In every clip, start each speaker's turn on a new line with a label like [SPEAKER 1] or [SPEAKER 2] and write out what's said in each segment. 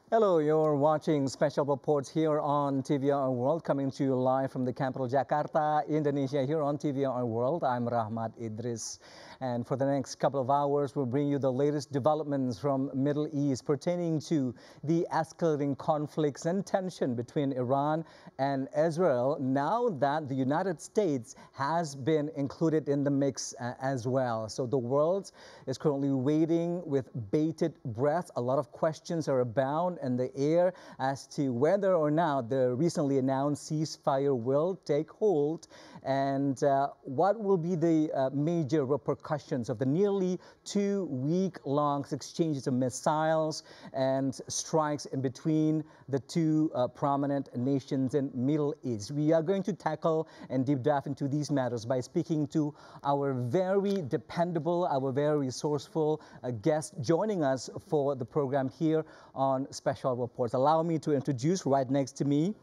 [SPEAKER 1] Hello, you're watching special reports here on TVR World, coming to you live from the capital Jakarta, Indonesia, here on TVR World. I'm Rahmat Idris. And for the next couple of hours, we'll bring you the latest developments from Middle East pertaining to the escalating conflicts and tension between Iran and Israel, now that the United States has been included in the mix as well. So the world is currently waiting with bated breath. A lot of questions are abound in the air as to whether or not the recently announced ceasefire will take hold, and what will be the major repercussions of the nearly 2-week-long exchanges of missiles and strikes in between the two prominent nations in Middle East. We are going to tackle and deep dive into these matters by speaking to our very dependable, our very resourceful guest joining us for the program here on Special Reports. Allow me to introduce right next to me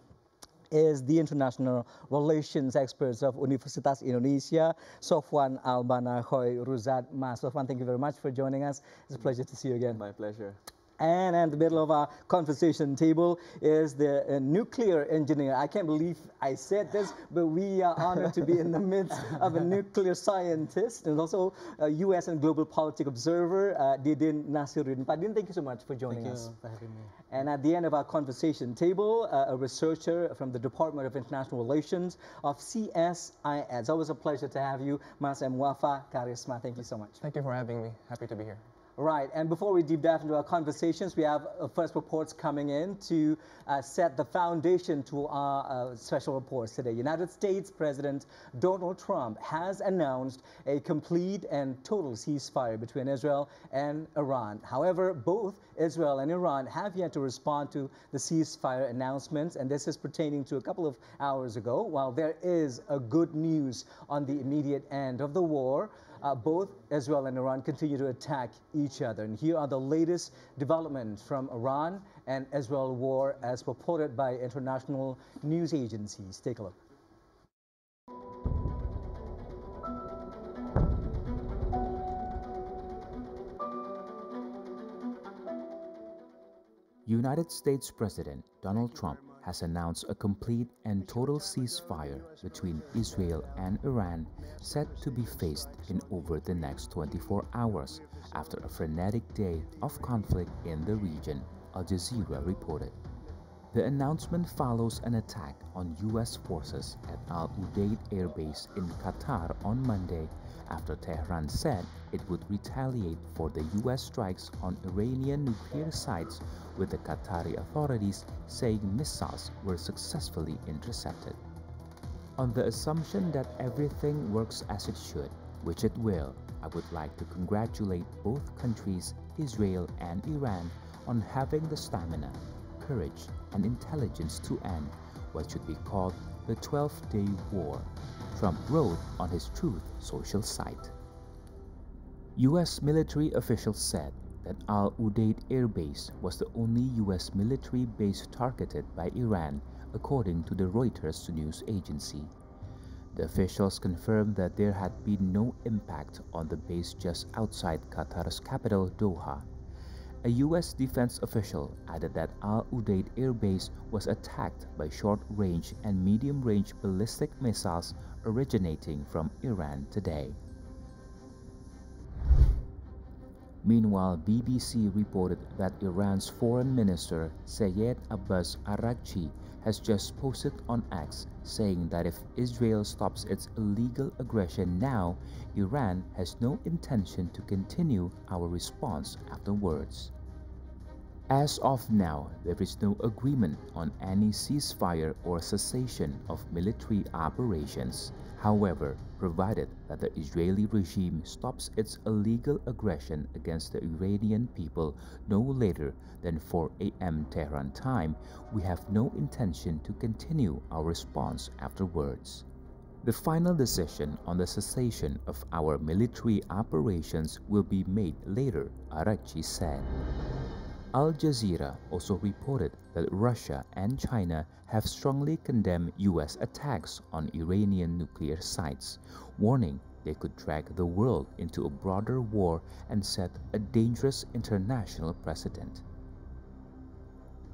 [SPEAKER 1] is the international relations experts of Universitas Indonesia, Sofwan Albana Khoy Ruzat. Mas Sofwan, thank you very much for joining us. It's a pleasure to see you again.
[SPEAKER 2] My pleasure.
[SPEAKER 1] And in the middle of our conversation table is the nuclear engineer. I can't believe I said this, but we are honored to be in the midst of a nuclear scientist and also a U.S. and global politics observer, Didin Nasiruddin. Padin, thank you so much for joining us.
[SPEAKER 2] Thank you for having me.
[SPEAKER 1] And at the end of our conversation table, a researcher from the Department of International Relations of CSIS. Always a pleasure to have you, Mas Muafa Karisma. Thank you so much.
[SPEAKER 2] Thank you for having me. Happy to be here.
[SPEAKER 1] Right, and before we deep dive into our conversations, we have first reports coming in to set the foundation to our special reports today. United States President Donald Trump has announced a complete and total ceasefire between Israel and Iran. However, both Israel and Iran have yet to respond to the ceasefire announcements, and this is pertaining to a couple of hours ago. While there is a good news on the immediate end of the war, both Israel and Iran continue to attack each other. And here are the latest developments from Iran and Israel war as reported by international news agencies. Take a look.
[SPEAKER 3] United States President Donald Trump has announced a complete and total ceasefire between Israel and Iran, set to be faced in over the next 24 hours after a frenetic day of conflict in the region, Al Jazeera reported. The announcement follows an attack on U.S. forces at Al Udeid Air Base in Qatar on Monday, after Tehran said it would retaliate for the U.S. strikes on Iranian nuclear sites, with the Qatari authorities saying missiles were successfully intercepted. On the assumption that everything works as it should, which it will, I would like to congratulate both countries, Israel and Iran, on having the stamina, courage, and intelligence to end what should be called the 12th-day war, Trump wrote on his Truth Social site. U.S. military officials said that Al Udeid Air Base was the only U.S. military base targeted by Iran, according to the Reuters news agency. The officials confirmed that there had been no impact on the base just outside Qatar's capital, Doha. A U.S. defense official added that Al Udeid Air Base was attacked by short-range and medium-range ballistic missiles originating from Iran today. Meanwhile, BBC reported that Iran's Foreign Minister Sayed Abbas Araghchi has just posted on X saying that if Israel stops its illegal aggression now, Iran has no intention to continue our response afterwards. As of now, there is no agreement on any ceasefire or cessation of military operations. However, provided that the Israeli regime stops its illegal aggression against the Iranian people no later than 4 a.m. Tehran time, we have no intention to continue our response afterwards. The final decision on the cessation of our military operations will be made later, Araghchi said. Al Jazeera also reported that Russia and China have strongly condemned U.S. attacks on Iranian nuclear sites, warning they could drag the world into a broader war and set a dangerous international precedent.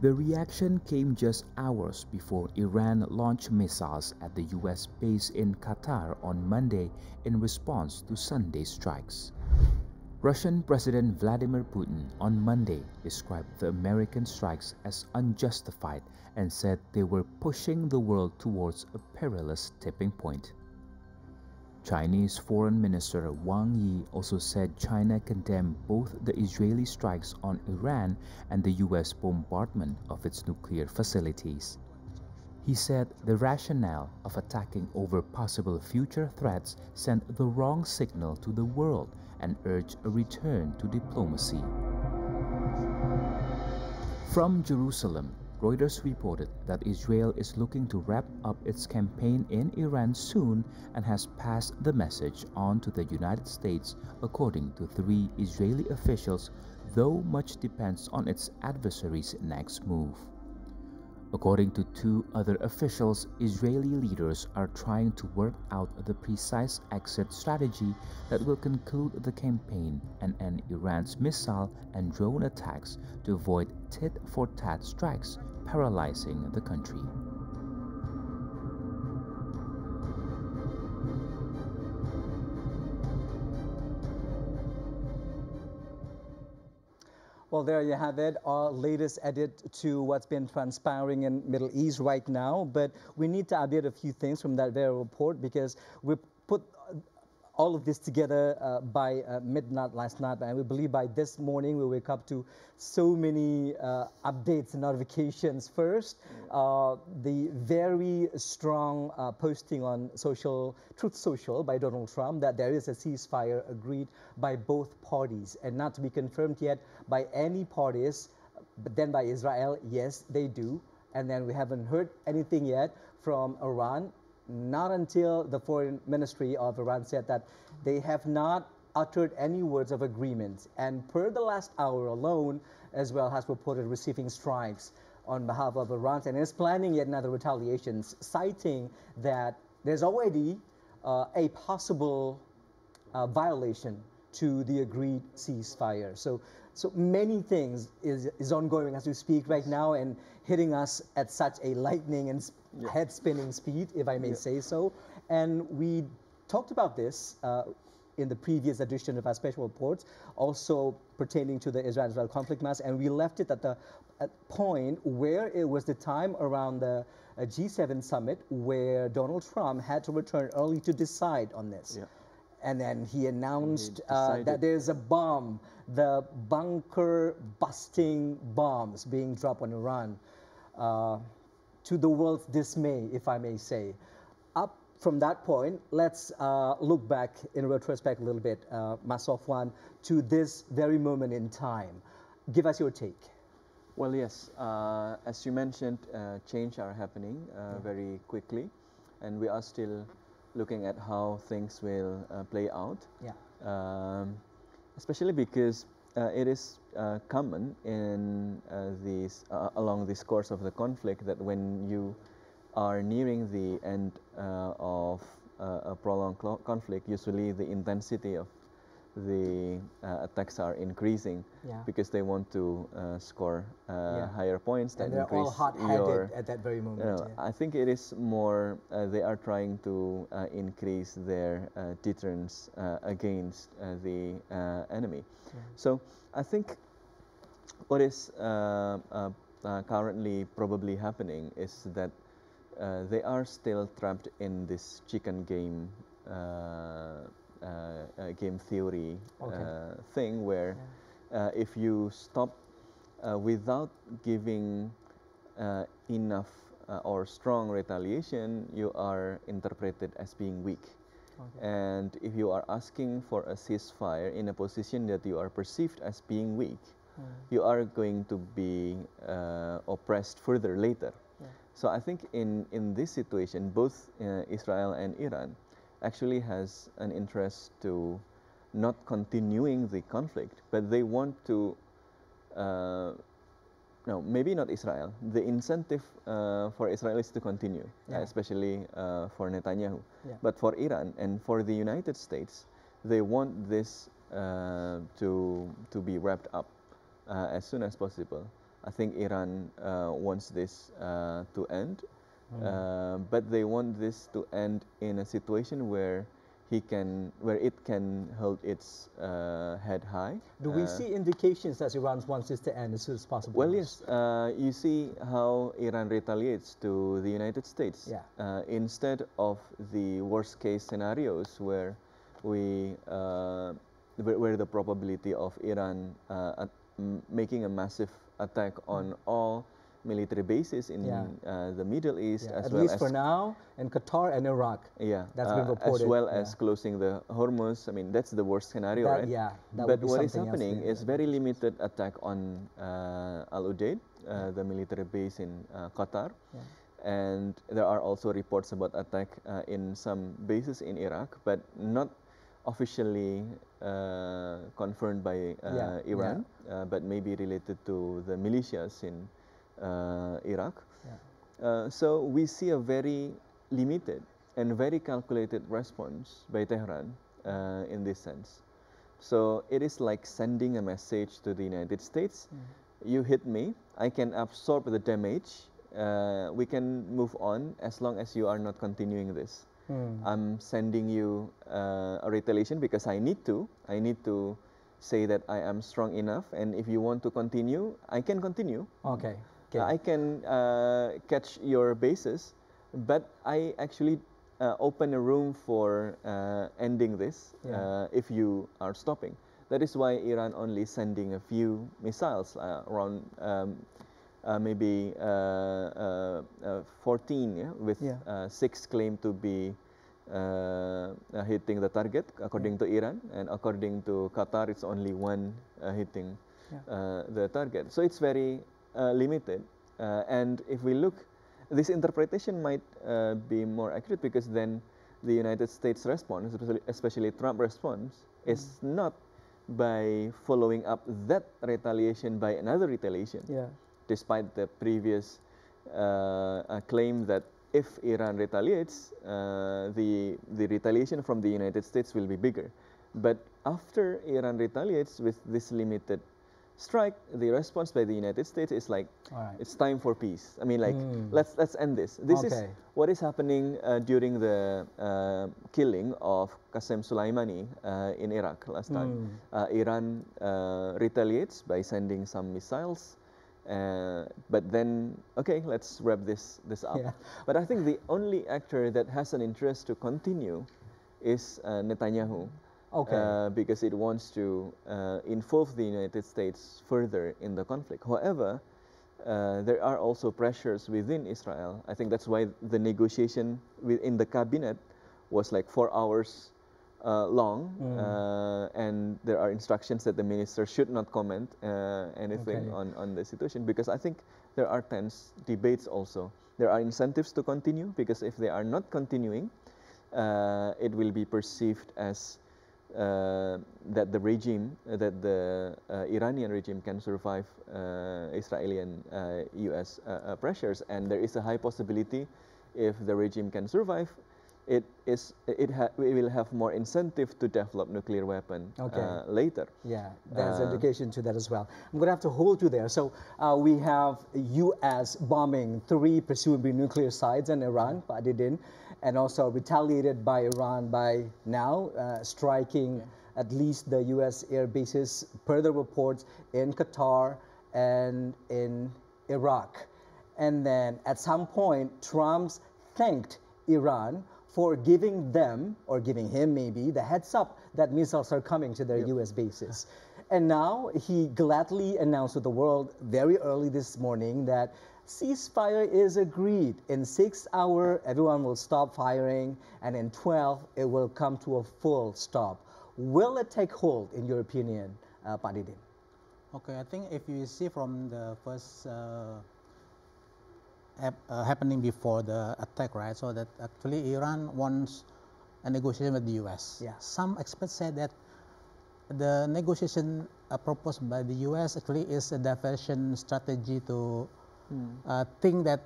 [SPEAKER 3] The reaction came just hours before Iran launched missiles at the US base in Qatar on Monday in response to Sunday's strikes. Russian President Vladimir Putin on Monday described the American strikes as unjustified and said they were pushing the world towards a perilous tipping point. Chinese Foreign Minister Wang Yi also said China condemned both the Israeli strikes on Iran and the US bombardment of its nuclear facilities. He said the rationale of attacking over possible future threats sent the wrong signal to the world and urged a return to diplomacy. From Jerusalem, Reuters reported that Israel is looking to wrap up its campaign in Iran soon and has passed the message on to the United States, according to 3 Israeli officials, though much depends on its adversary's next move. According to 2 other officials, Israeli leaders are trying to work out the precise exit strategy that will conclude the campaign and end Iran's missile and drone attacks to avoid tit-for-tat strikes, paralyzing the country.
[SPEAKER 1] Well, there you have it, our latest edit to what's been transpiring in Middle East right now. But we need to update a few things from that very report because we put all of this together by midnight last night, and we believe by this morning we wake up to so many updates and notifications. First, the very strong posting on Truth Social by Donald Trump that there is a ceasefire agreed by both parties and not to be confirmed yet by any parties, but then by Israel, yes, they do. And then we haven't heard anything yet from Iran. Not until the Foreign Ministry of Iran said that they have not uttered any words of agreement. And per the last hour alone, Israel has reported receiving strikes on behalf of Iran and is planning yet another retaliations, citing that there's already a possible violation to the agreed ceasefire. So many things is ongoing as we speak right now and hitting us at such a lightning and head-spinning speed, if I may say so. And we talked about this in the previous edition of our special reports, also pertaining to the Israel-Israel conflict mass, and we left it at the point where it was the time around the G7 summit where Donald Trump had to return early to decide on this. Yeah. And then he announced that there's a bomb, the bunker-busting bombs being dropped on Iran, to the world's dismay, if I may say. Up from that point, let's look back in retrospect a little bit, Mas Sofwan, to this very moment in time. Give us your take.
[SPEAKER 4] Well, yes, as you mentioned, change are happening very quickly, and we are still looking at how things will play out. Yeah. Especially because it is common in along this course of the conflict that when you are nearing the end of a prolonged conflict, usually the intensity of the attacks are increasing because they want to score higher points that
[SPEAKER 1] they're
[SPEAKER 4] increase
[SPEAKER 1] all hot-headed at that very moment.
[SPEAKER 4] I think it is more they are trying to increase their deterrence against the enemy. So I think what is currently probably happening is that they are still trapped in this chicken game game theory thing where if you stop without giving enough or strong retaliation, you are interpreted as being weak. And if you are asking for a ceasefire in a position that you are perceived as being weak, you are going to be oppressed further later. So I think in this situation, both Israel and Iran actually has an interest to not continuing the conflict, but they want to, no, maybe not Israel. The incentive for Israel is to continue, especially for Netanyahu. But for Iran and for the United States, they want this to be wrapped up as soon as possible. I think Iran wants this to end, but they want this to end in a situation where it can hold its head high.
[SPEAKER 1] Do we see indications that Iran wants this to end as soon as possible?
[SPEAKER 4] Well, yes. You see how Iran retaliates to the United States.
[SPEAKER 1] Yeah.
[SPEAKER 4] Instead of the worst case scenarios where where the probability of Iran making a massive attack on all military bases in the Middle East, as
[SPEAKER 1] at
[SPEAKER 4] well
[SPEAKER 1] least
[SPEAKER 4] as
[SPEAKER 1] for now, in Qatar and Iraq.
[SPEAKER 4] yeah,
[SPEAKER 1] that's been reported.
[SPEAKER 4] as well as closing the Hormuz. I mean, that's the worst scenario, right?
[SPEAKER 1] Yeah, that
[SPEAKER 4] but
[SPEAKER 1] would be
[SPEAKER 4] what is
[SPEAKER 1] something else
[SPEAKER 4] happening
[SPEAKER 1] there.
[SPEAKER 4] is very limited attack on Al Udeid, the military base in Qatar.
[SPEAKER 1] Yeah.
[SPEAKER 4] And there are also reports about attack in some bases in Iraq, but not officially confirmed by Iran, but maybe related to the militias in Iraq. So we see a very limited and very calculated response by Tehran in this sense. So it is like sending a message to the United States: you hit me, I can absorb the damage. We can move on as long as you are not continuing this. I'm sending you a retaliation because I need to. I need to say that I am strong enough, and if you want to continue, I can continue.
[SPEAKER 1] Okay.
[SPEAKER 4] I can catch your bases, but I actually open a room for ending this if you are stopping. That is why Iran only sending a few missiles, around maybe 14, with 6 claimed to be hitting the target according to Iran, and according to Qatar, it's only 1 hitting the target. So it's very limited. And if we look, this interpretation might be more accurate, because then the United States response, especially Trump response, is not by following up that retaliation by another retaliation. Despite the previous claim that if Iran retaliates, the retaliation from the United States will be bigger. But after Iran retaliates with this limited strike, the response by the United States is like, it's time for peace. I mean, like, let's end this. This is what is happening during the killing of Qasem Soleimani in Iraq last time. Iran retaliates by sending some missiles. But then, okay, let's wrap this up. But I think the only actor that has an interest to continue is Netanyahu. Because it wants to involve the United States further in the conflict. However, there are also pressures within Israel. I think that's why the negotiation within the cabinet was like 4 hours long, and there are instructions that the minister should not comment anything on the situation, because I think there are tense debates also. There are incentives to continue, because if they are not continuing, it will be perceived as that the regime, that the Iranian regime can survive Israeli and US pressures, and there is a high possibility if the regime can survive, it will have more incentive to develop nuclear weapon later.
[SPEAKER 1] Yeah, there's indication to that as well. I'm going to have to hold you there. So we have US bombing 3 presumably nuclear sites in Iran, Adidin, and also retaliated by Iran by now striking at least the US air bases, per the reports, in Qatar and in Iraq. And then at some point, Trump thanked Iran for giving them, or giving him maybe, the heads up that missiles are coming to their US bases. And now he gladly announced to the world very early this morning that ceasefire is agreed. In 6 hours, everyone will stop firing, and in 12, it will come to a full stop. Will it take hold, in your opinion, Pak Didin?
[SPEAKER 5] Okay, I think if you see from the first happening before the attack, right? So that actually Iran wants a negotiation with the US. Some experts said that the negotiation proposed by the US actually is a diversion strategy to think that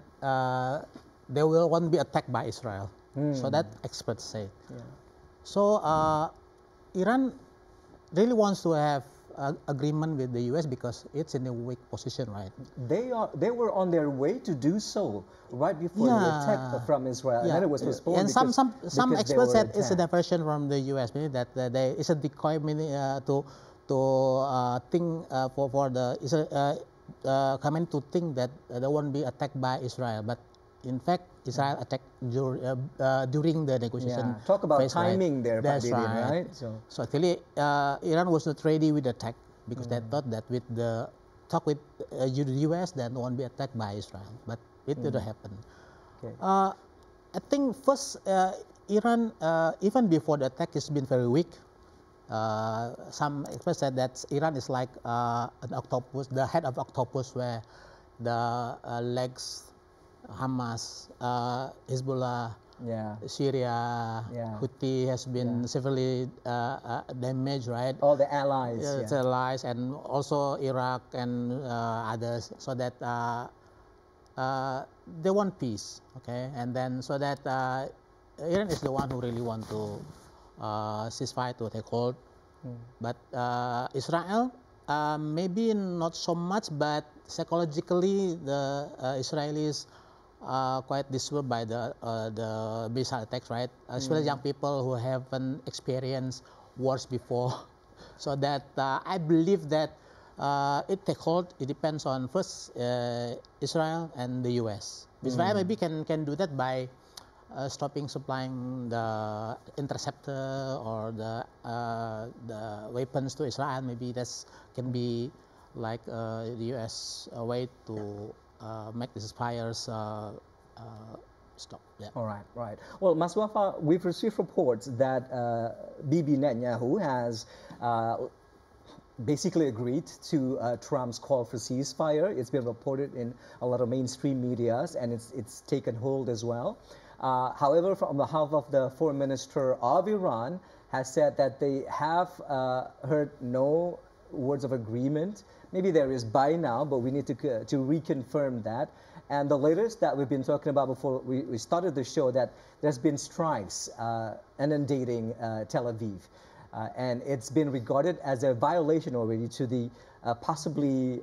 [SPEAKER 5] they won't be attacked by Israel. So that experts say. So Iran really wants to have agreement with the U.S. because it's in a weak position, right?
[SPEAKER 1] They were on their way to do so right before the attack from Israel, and then it was postponed.
[SPEAKER 5] And some experts said it's a
[SPEAKER 1] attacked.
[SPEAKER 5] diversion from the U.S. Meaning that it's a decoy, meaning to think for the coming to think that they won't be attacked by Israel, but in fact, Israel attacked during the negotiation.
[SPEAKER 1] Yeah. Talk about
[SPEAKER 5] phase,
[SPEAKER 1] timing
[SPEAKER 5] right?
[SPEAKER 1] there,
[SPEAKER 5] That's
[SPEAKER 1] Pak Didin,
[SPEAKER 5] right.
[SPEAKER 1] right?
[SPEAKER 5] So actually, Iran was not ready with the attack because they thought that with the talk with the U.S., then won't be attacked by Israel, but it didn't happen.
[SPEAKER 1] Okay.
[SPEAKER 5] I think first, Iran, even before the attack, has been very weak. Some experts said that Iran is like an octopus, the head of octopus, where the legs, Hamas, Hezbollah, Syria, Houthi has been severely damaged, right?
[SPEAKER 1] All the allies.
[SPEAKER 5] The allies, and also Iraq and others, so that they want peace, okay? And then so that Iran is the one who really want to ceasefire to take hold. But Israel, maybe not so much, but psychologically the Israelis quite disturbed by the missile attacks, right? Especially young people who haven't experienced wars before. So that I believe that it take hold. It depends on first Israel and the U.S. Israel maybe can do that by stopping supplying the interceptor or the weapons to Israel. Maybe that's can be like the U.S. way to make these fires stop. Yeah.
[SPEAKER 1] All right, right. Well, Mas Wafa, we've received reports that Bibi Netanyahu has basically agreed to Trump's call for ceasefire. It's been reported in a lot of mainstream medias, and it's taken hold as well. However, from the half of the foreign minister of Iran has said that they have heard no words of agreement. Maybe there is by now, but we need to reconfirm that. And the latest that we've been talking about before we started the show, that there's been strikes inundating Tel Aviv. And it's been regarded as a violation already to the possibly,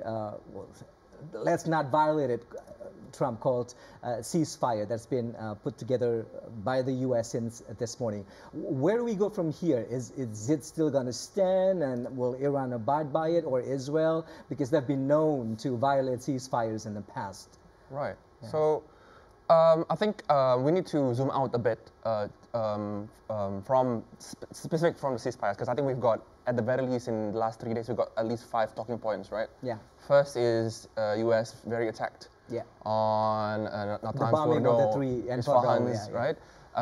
[SPEAKER 1] let's not violate it, Trump called ceasefire that's been put together by the U.S. since this morning. Where do we go from here? Is it still going to stand, and will Iran abide by it, or Israel? Because they've been known to violate ceasefires in the past.
[SPEAKER 2] Right. Yeah. So I think we need to zoom out a bit from specific from the ceasefires, because I think we've got, at the very least in the last 3 days, we've got at least 5 talking points, right?
[SPEAKER 1] Yeah.
[SPEAKER 2] First is U.S. very attacked.
[SPEAKER 1] Yeah.
[SPEAKER 2] On
[SPEAKER 1] the bombing of the 3 and
[SPEAKER 2] Isfahans, right?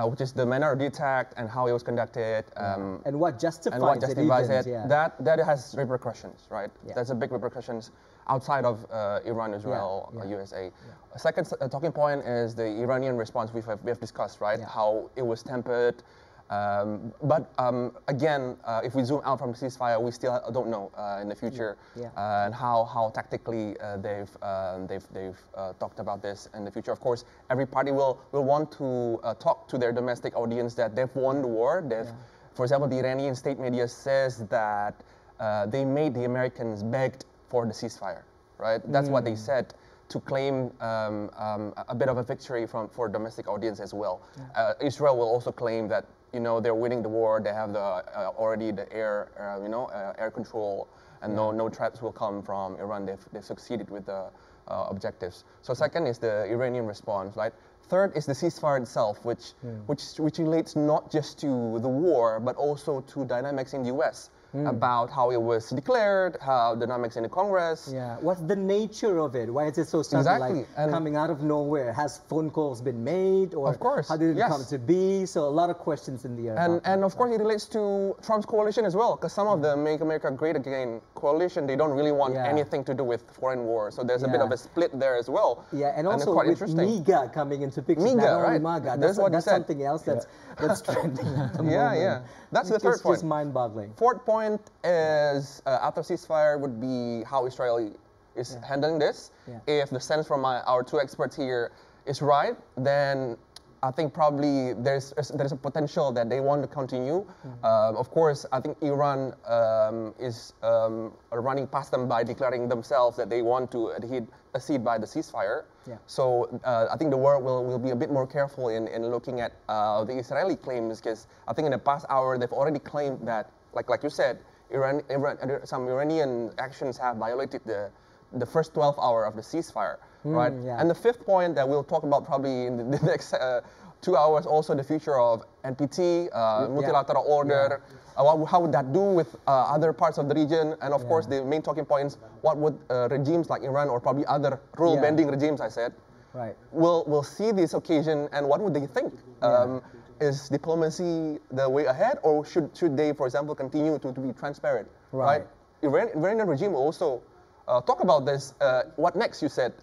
[SPEAKER 2] Which is the manner of the attack and how it was conducted.
[SPEAKER 1] And what justifies it.
[SPEAKER 2] Yeah. That has repercussions, right? Yeah. That's a big repercussions outside of Iran, Israel, USA. Yeah. A second talking point is the Iranian response we have discussed, right? Yeah. How it was tempered. But again, if we zoom out from the ceasefire, we still don't know in the future and how tactically they've talked about this in the future. Of course, every party will want to talk to their domestic audience that they've won the war. For example, the Iranian state media says that they made the Americans begged for the ceasefire, right? That's what they said, to claim a bit of a victory for domestic audience as well. Israel will also claim that, you know, they're winning the war. They have already the air, air control, and no threats will come from Iran. They've succeeded with the objectives. So second is the Iranian response, right? Third is the ceasefire itself, which relates not just to the war, but also to dynamics in the U.S. About how it was declared, how dynamics in the Congress.
[SPEAKER 1] Yeah, what's the nature of it? Why is it so sudden, like coming out of nowhere? Has phone calls been made, or
[SPEAKER 2] of course,
[SPEAKER 1] how did it come to be? So a lot of questions in the air.
[SPEAKER 2] And of course it relates to Trump's coalition as well, because some of the Make America Great Again coalition, they don't really want anything to do with foreign war. So there's a bit of a split there as well.
[SPEAKER 1] Yeah, and also
[SPEAKER 2] quite
[SPEAKER 1] with MIGA coming into picture.
[SPEAKER 2] MIGA,
[SPEAKER 1] right?
[SPEAKER 2] MAGA.
[SPEAKER 1] That's something else that's trending at the moment.
[SPEAKER 2] Yeah. That's the third point.
[SPEAKER 1] It's just mind-boggling.
[SPEAKER 2] Fourth point is after ceasefire would be how Israel is handling this. If the sense from our 2 experts here is right, then I think probably there's a potential that they want to continue. Of course, I think Iran is running past them by declaring themselves that they want to accede by the ceasefire.
[SPEAKER 1] Yeah.
[SPEAKER 2] So I think the world will be a bit more careful in looking at the Israeli claims, because I think in the past hour they've already claimed that, like you said, some Iranian actions have violated the first 12 hours of the ceasefire, right?
[SPEAKER 1] Yeah.
[SPEAKER 2] And the fifth point that we'll talk about probably in the next 2 hours, also the future of NPT, multilateral order. How would that do with other parts of the region? And of course, the main talking points: what would regimes like Iran or probably other rule-bending regimes, I said, will see this occasion, and what would they think? Is diplomacy the way ahead, or should they, for example, continue to be transparent? Right. Iranian regime will also talk about this. What next? You said.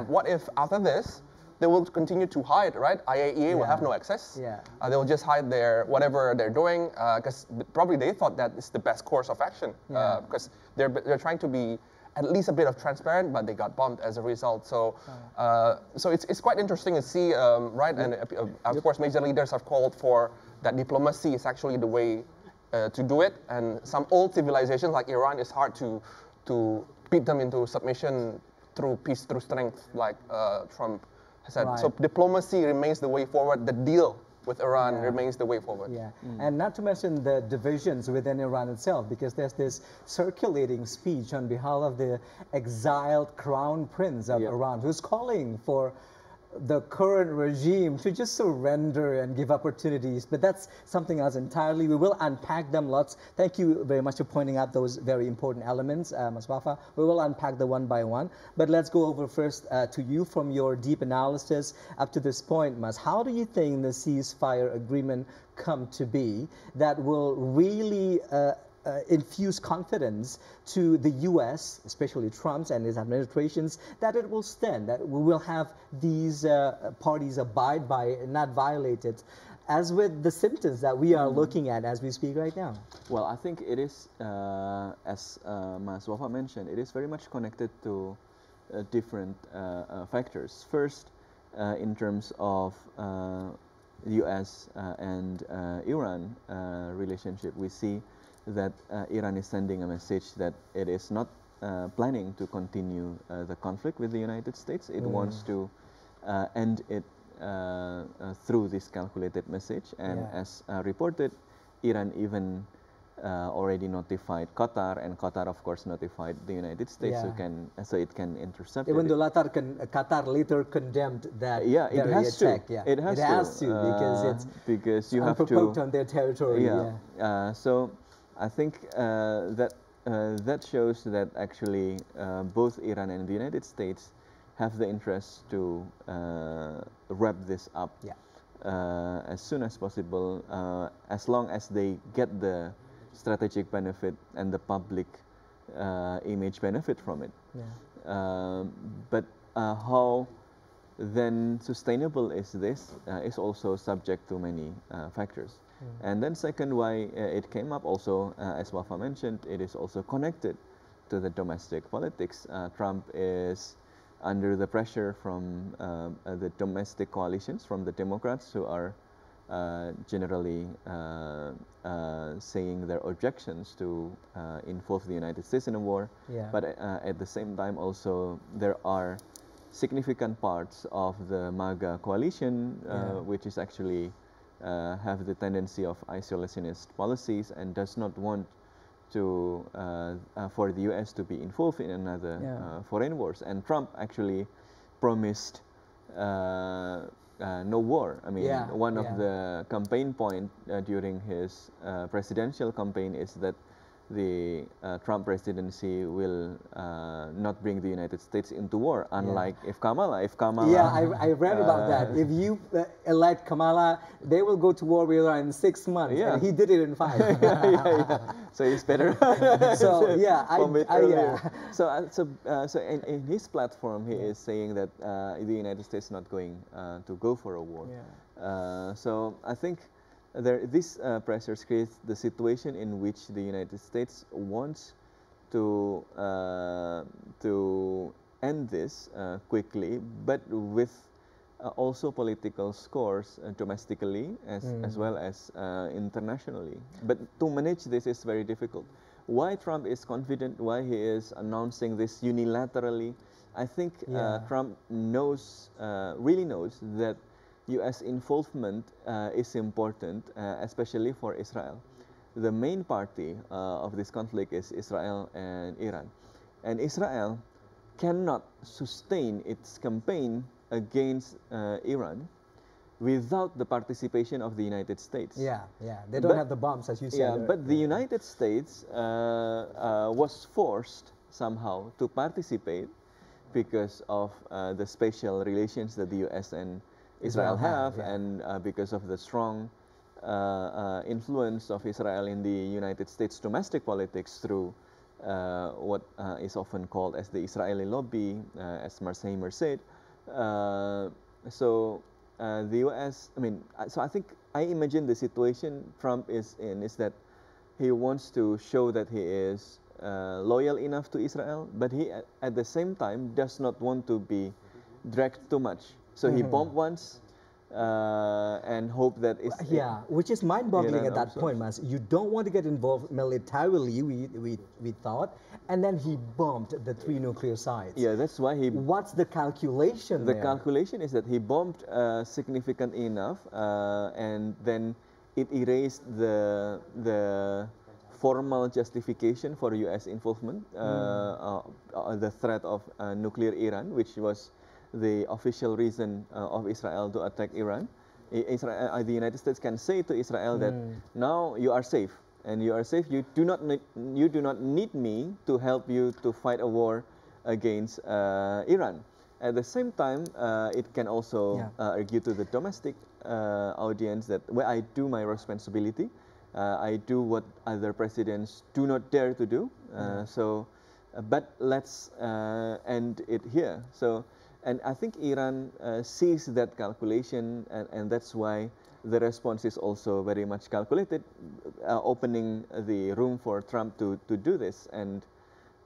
[SPEAKER 2] What if after this they will continue to hide? Right. IAEA will have no access. They will just hide whatever they're doing, because probably they thought that is the best course of action. Because they're trying to be at least a bit of transparent, but they got bombed as a result. So, so it's quite interesting to see, right? And of course, major leaders have called for that diplomacy is actually the way to do it. And some old civilizations like Iran, it's hard to beat them into submission through peace, through strength, like Trump said. So diplomacy remains the way forward. The deal with Iran remains the way forward.
[SPEAKER 1] And not to mention the divisions within Iran itself, because there's this circulating speech on behalf of the exiled crown prince of Iran, who's calling for the current regime to just surrender and give opportunities. But that's something else entirely. We will unpack them lots. Thank you very much for pointing out those very important elements, Mas Wafa. We will unpack them one by one. But let's go over first to you from your deep analysis up to this point, Mas. How do you think the ceasefire agreement come to be that will really infuse confidence to the U.S., especially Trump's and his administrations, that it will stand, that we will have these parties abide by, not violate it, as with the symptoms that we are looking at as we speak right now?
[SPEAKER 4] Well, I think it is, as Mas Wafa mentioned, it is very much connected to different factors. First, in terms of U.S. and Iran relationship, we see that Iran is sending a message that it is not planning to continue the conflict with the United States. It wants to end it through this calculated message. And as reported, Iran even already notified Qatar, and Qatar, of course, notified the United States, so it can intercept.
[SPEAKER 1] Even though Qatar later condemned that
[SPEAKER 4] it has
[SPEAKER 1] attack.
[SPEAKER 4] To. It has
[SPEAKER 1] to
[SPEAKER 4] because you have to
[SPEAKER 1] unprovoked on their territory.
[SPEAKER 4] So I think that shows that actually both Iran and the United States have the interest to wrap this up as soon as possible, as long as they get the strategic benefit and the public image benefit from it. But how then sustainable is this is also subject to many factors. And then second, why it came up also, as Wafa mentioned, it is also connected to the domestic politics. Trump is under the pressure from the domestic coalitions, from the Democrats, who are generally saying their objections to involve the United States in a war. But at the same time also there are significant parts of the MAGA coalition which is actually have the tendency of isolationist policies and does not want to for the US to be involved in another foreign wars. And Trump actually promised no war. I mean, one of the campaign point during his presidential campaign is that the Trump presidency will not bring the United States into war, unlike if Kamala.
[SPEAKER 1] I read about that. If you elect Kamala, they will go to war with Iran in 6 months, and he did it in 5.
[SPEAKER 4] So it's better.
[SPEAKER 1] So
[SPEAKER 4] So in his platform, he is saying that the United States is not going to go for a war. So I think this pressures creates the situation in which the United States wants to end this quickly, but with also political scores domestically as well as internationally. But to manage this is very difficult. Why Trump is confident, why he is announcing this unilaterally, I think Trump knows, really knows that U.S. involvement is important, especially for Israel. The main party of this conflict is Israel and Iran. And Israel cannot sustain its campaign against Iran without the participation of the United States.
[SPEAKER 1] Yeah, they don't have the bombs, as you said.
[SPEAKER 4] Yeah, but the United States was forced somehow to participate because of the special relations that the U.S. and Israel have, and because of the strong influence of Israel in the United States domestic politics through what is often called as the Israeli lobby, as Mearsheimer said. So the U.S., so I imagine the situation Trump is in is that he wants to show that he is loyal enough to Israel, but he at the same time does not want to be dragged too much. So he bombed once and hope that it's...
[SPEAKER 1] Yeah, which is mind-boggling at that point, Mas. You don't want to get involved militarily, we thought, and then he bombed the 3 nuclear sites.
[SPEAKER 4] Yeah, that's why he...
[SPEAKER 1] What's the calculation
[SPEAKER 4] The calculation is that he bombed significant enough, and then it erased the formal justification for U.S. involvement, the threat of nuclear Iran, which was the official reason of Israel to attack Iran. The United States can say to Israel that now you are safe, and you are safe. You do not need me to help you to fight a war against Iran. At the same time, it can also argue to the domestic audience that I do my responsibility. I do what other presidents do not dare to do. But let's end it here. And I think Iran sees that calculation, and that's why the response is also very much calculated, opening the room for Trump to do this and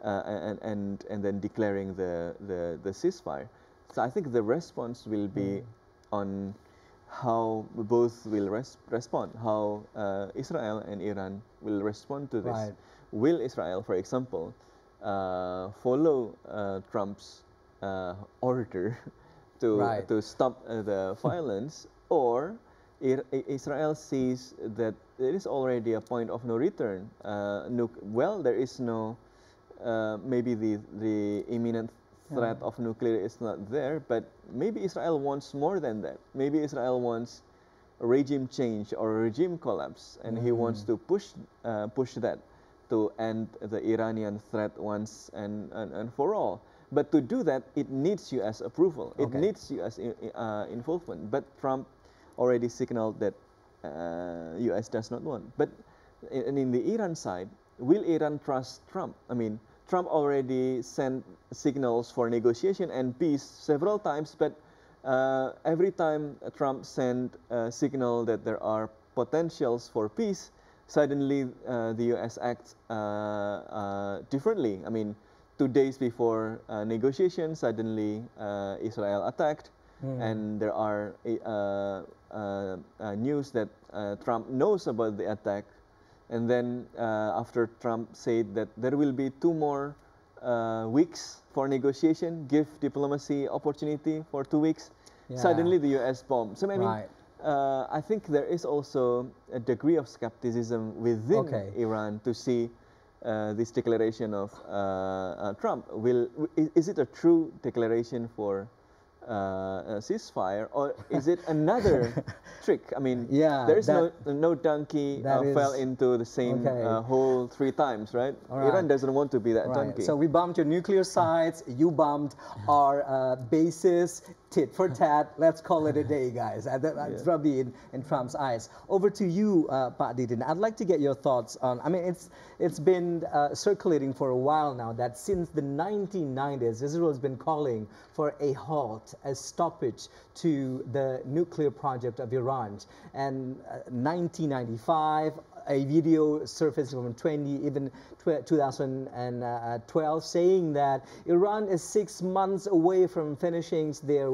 [SPEAKER 4] then declaring the ceasefire. So I think the response will be on how both will respond, how Israel and Iran will respond to this.
[SPEAKER 1] Right.
[SPEAKER 4] Will Israel, for example, follow Trump's order to stop the violence, or Israel sees that there is already a point of no return? There is no, maybe the imminent threat of nuclear is not there, but maybe Israel wants more than that. Maybe Israel wants a regime change or a regime collapse, and he wants to push that to end the Iranian threat once and for all. But to do that, it needs U.S. approval. It needs U.S. involvement. But Trump already signaled that U.S. does not want. But in the Iran side, will Iran trust Trump? Trump already sent signals for negotiation and peace several times, but every time Trump sent a signal that there are potentials for peace, suddenly the U.S. acts differently. 2 days before negotiation, suddenly Israel attacked, and there are news that Trump knows about the attack. And then after Trump said that there will be 2 more weeks for negotiation, give diplomacy opportunity for 2 weeks, suddenly the U.S. bombed. So I think there is also a degree of skepticism within Iran to see this declaration of Trump. Is it a true declaration for a ceasefire, or is it another trick? There is no donkey fell into the same hole 3 times, right? Iran doesn't want to be that donkey.
[SPEAKER 1] So we bombed your nuclear sites, you bombed our bases, tit for tat. Let's call it a day, guys. That's probably in Trump's eyes. Over to you, Pak Didin. I'd like to get your thoughts on, it's been circulating for a while now that since the 1990s, Israel has been calling for a halt, a stoppage to the nuclear project of Iran. And 1995, a video surfaced from 2012 saying that Iran is 6 months away from finishing their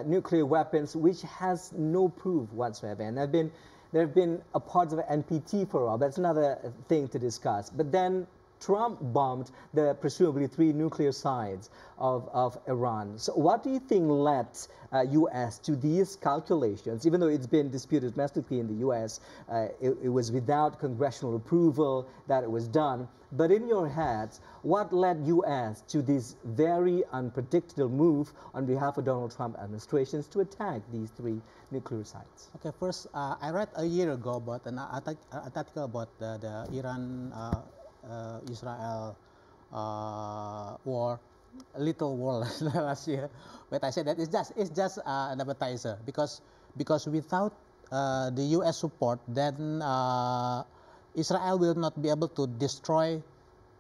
[SPEAKER 1] nuclear weapons, which has no proof whatsoever. And there have been a part of NPT for a while. That's another thing to discuss. But then Trump bombed the presumably 3 nuclear sites of Iran. So what do you think led U.S. to these calculations? Even though it's been disputed domestically in the U.S., it was without congressional approval that it was done. But in your heads, what led U.S. to this very unpredictable move on behalf of Donald Trump administrations to attack these 3 nuclear sites?
[SPEAKER 5] Okay, first, I read a year ago about an article about the Iran Israel war, a little war last year, but I said that it's just an appetizer because without the U.S. support, then Israel will not be able to destroy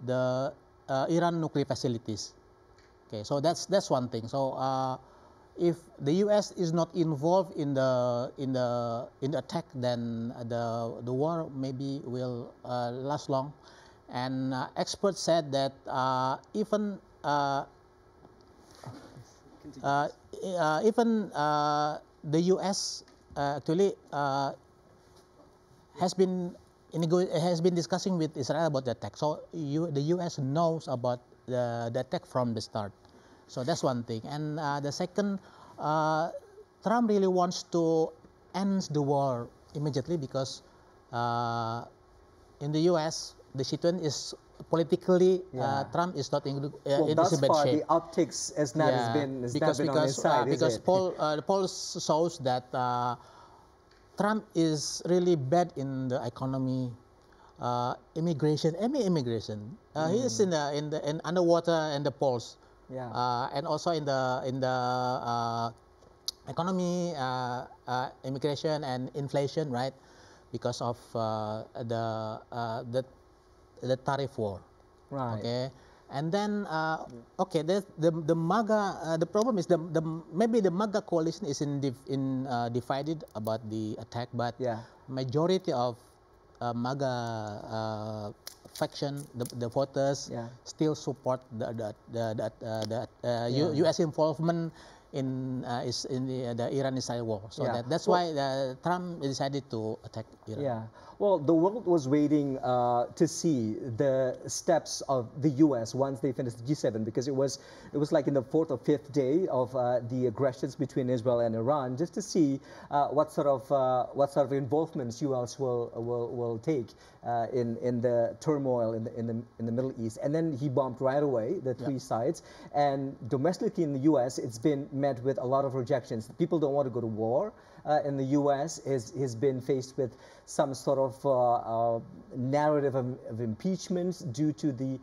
[SPEAKER 5] the Iran nuclear facilities. Okay, so that's one thing. So if the U.S. is not involved in the attack, then the war maybe will last long. And experts said that even the U.S. Actually has been discussing with Israel about the attack. So the U.S. knows about the attack from the start. So that's one thing. And the second, Trump really wants to end the war immediately because in the U.S. the situation is politically, Trump is not in
[SPEAKER 1] thus
[SPEAKER 5] bad
[SPEAKER 1] far,
[SPEAKER 5] shape.
[SPEAKER 1] the optics has not been on his side,
[SPEAKER 5] because the polls shows that Trump is really bad in the economy, immigration. He is in underwater in the polls, and also in the economy, immigration and inflation, right? Because of the tariff war,
[SPEAKER 1] right?
[SPEAKER 5] Okay, and then okay, the MAGA. The problem is maybe the MAGA coalition is divided about the attack, but majority of MAGA faction, the voters still support the U.S. involvement in the Iran-Israel war. So that's why Trump decided to attack Iran.
[SPEAKER 1] Yeah. Well, the world was waiting to see the steps of the U.S. once they finished the G7, because it was like in the 4th or 5th day of the aggressions between Israel and Iran, just to see what sort of involvements U.S. will take in the turmoil in the Middle East. And then he bombed right away the 3 sites. And domestically in the U.S., it's been met with a lot of rejections. People don't want to go to war. In the U.S. has been faced with some sort of narrative of impeachment due to the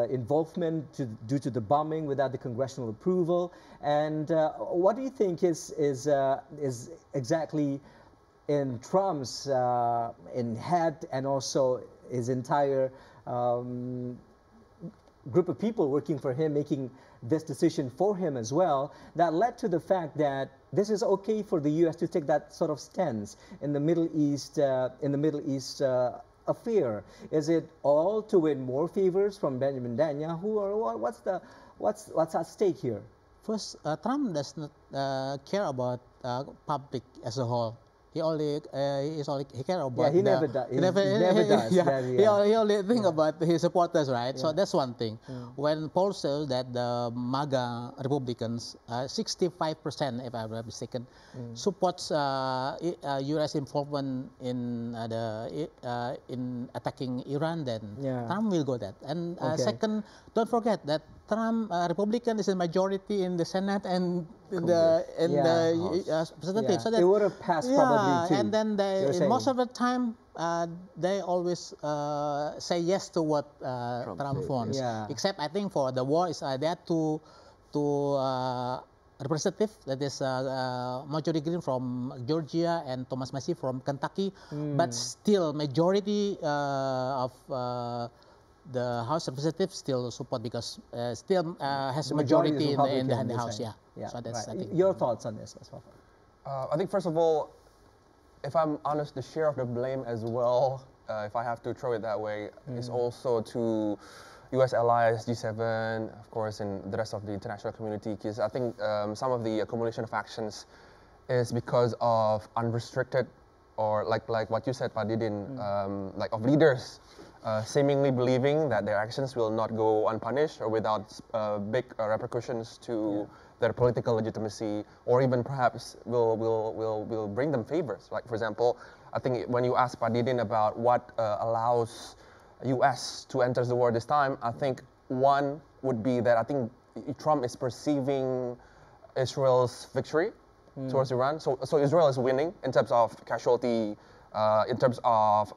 [SPEAKER 1] involvement, due to the bombing without the congressional approval. And what do you think is exactly in Trump's in head, and also his entire group of people working for him, making this decision for him as well, that led to the fact that this is okay for the U.S. to take that sort of stance in the Middle East affair? Is it all to win more favors from Benjamin Netanyahu, or what's at stake here?
[SPEAKER 5] First, Trump does not care about public as a whole. He only care about
[SPEAKER 1] he never does. He never does.
[SPEAKER 5] He only think about his supporters, right? So that's one thing. When polls show that the MAGA Republicans, 65%, if I'm not mistaken, supports U.S. involvement in attacking Iran, then Trump will go that. And second, don't forget that Trump, Republican, is a majority in the Senate and in the representatives. So that
[SPEAKER 1] it would have passed probably too.
[SPEAKER 5] And then most of the time they always say yes to what Trump wants. Except I think for the war is there to representative, that is Marjorie Greene from Georgia and Thomas Massie from Kentucky, but still majority of the House Representatives still support, because still has a majority in the House. So that's I think.
[SPEAKER 1] Your thoughts on this, as well?
[SPEAKER 2] I think first of all, if I'm honest, the share of the blame as well if I have to throw it that way, is also to U.S. allies, G7, of course, and the rest of the international community, because I think some of the accumulation of actions is because of unrestricted, or like what you said, Pak Didin, like of leaders seemingly believing that their actions will not go unpunished or without big repercussions to their political legitimacy, or even perhaps will bring them favors. Like, for example, I think when you ask Pak Didin about what allows U.S. to enter the war this time, I think one would be that I think Trump is perceiving Israel's victory towards Iran. So Israel is winning in terms of casualty, in terms of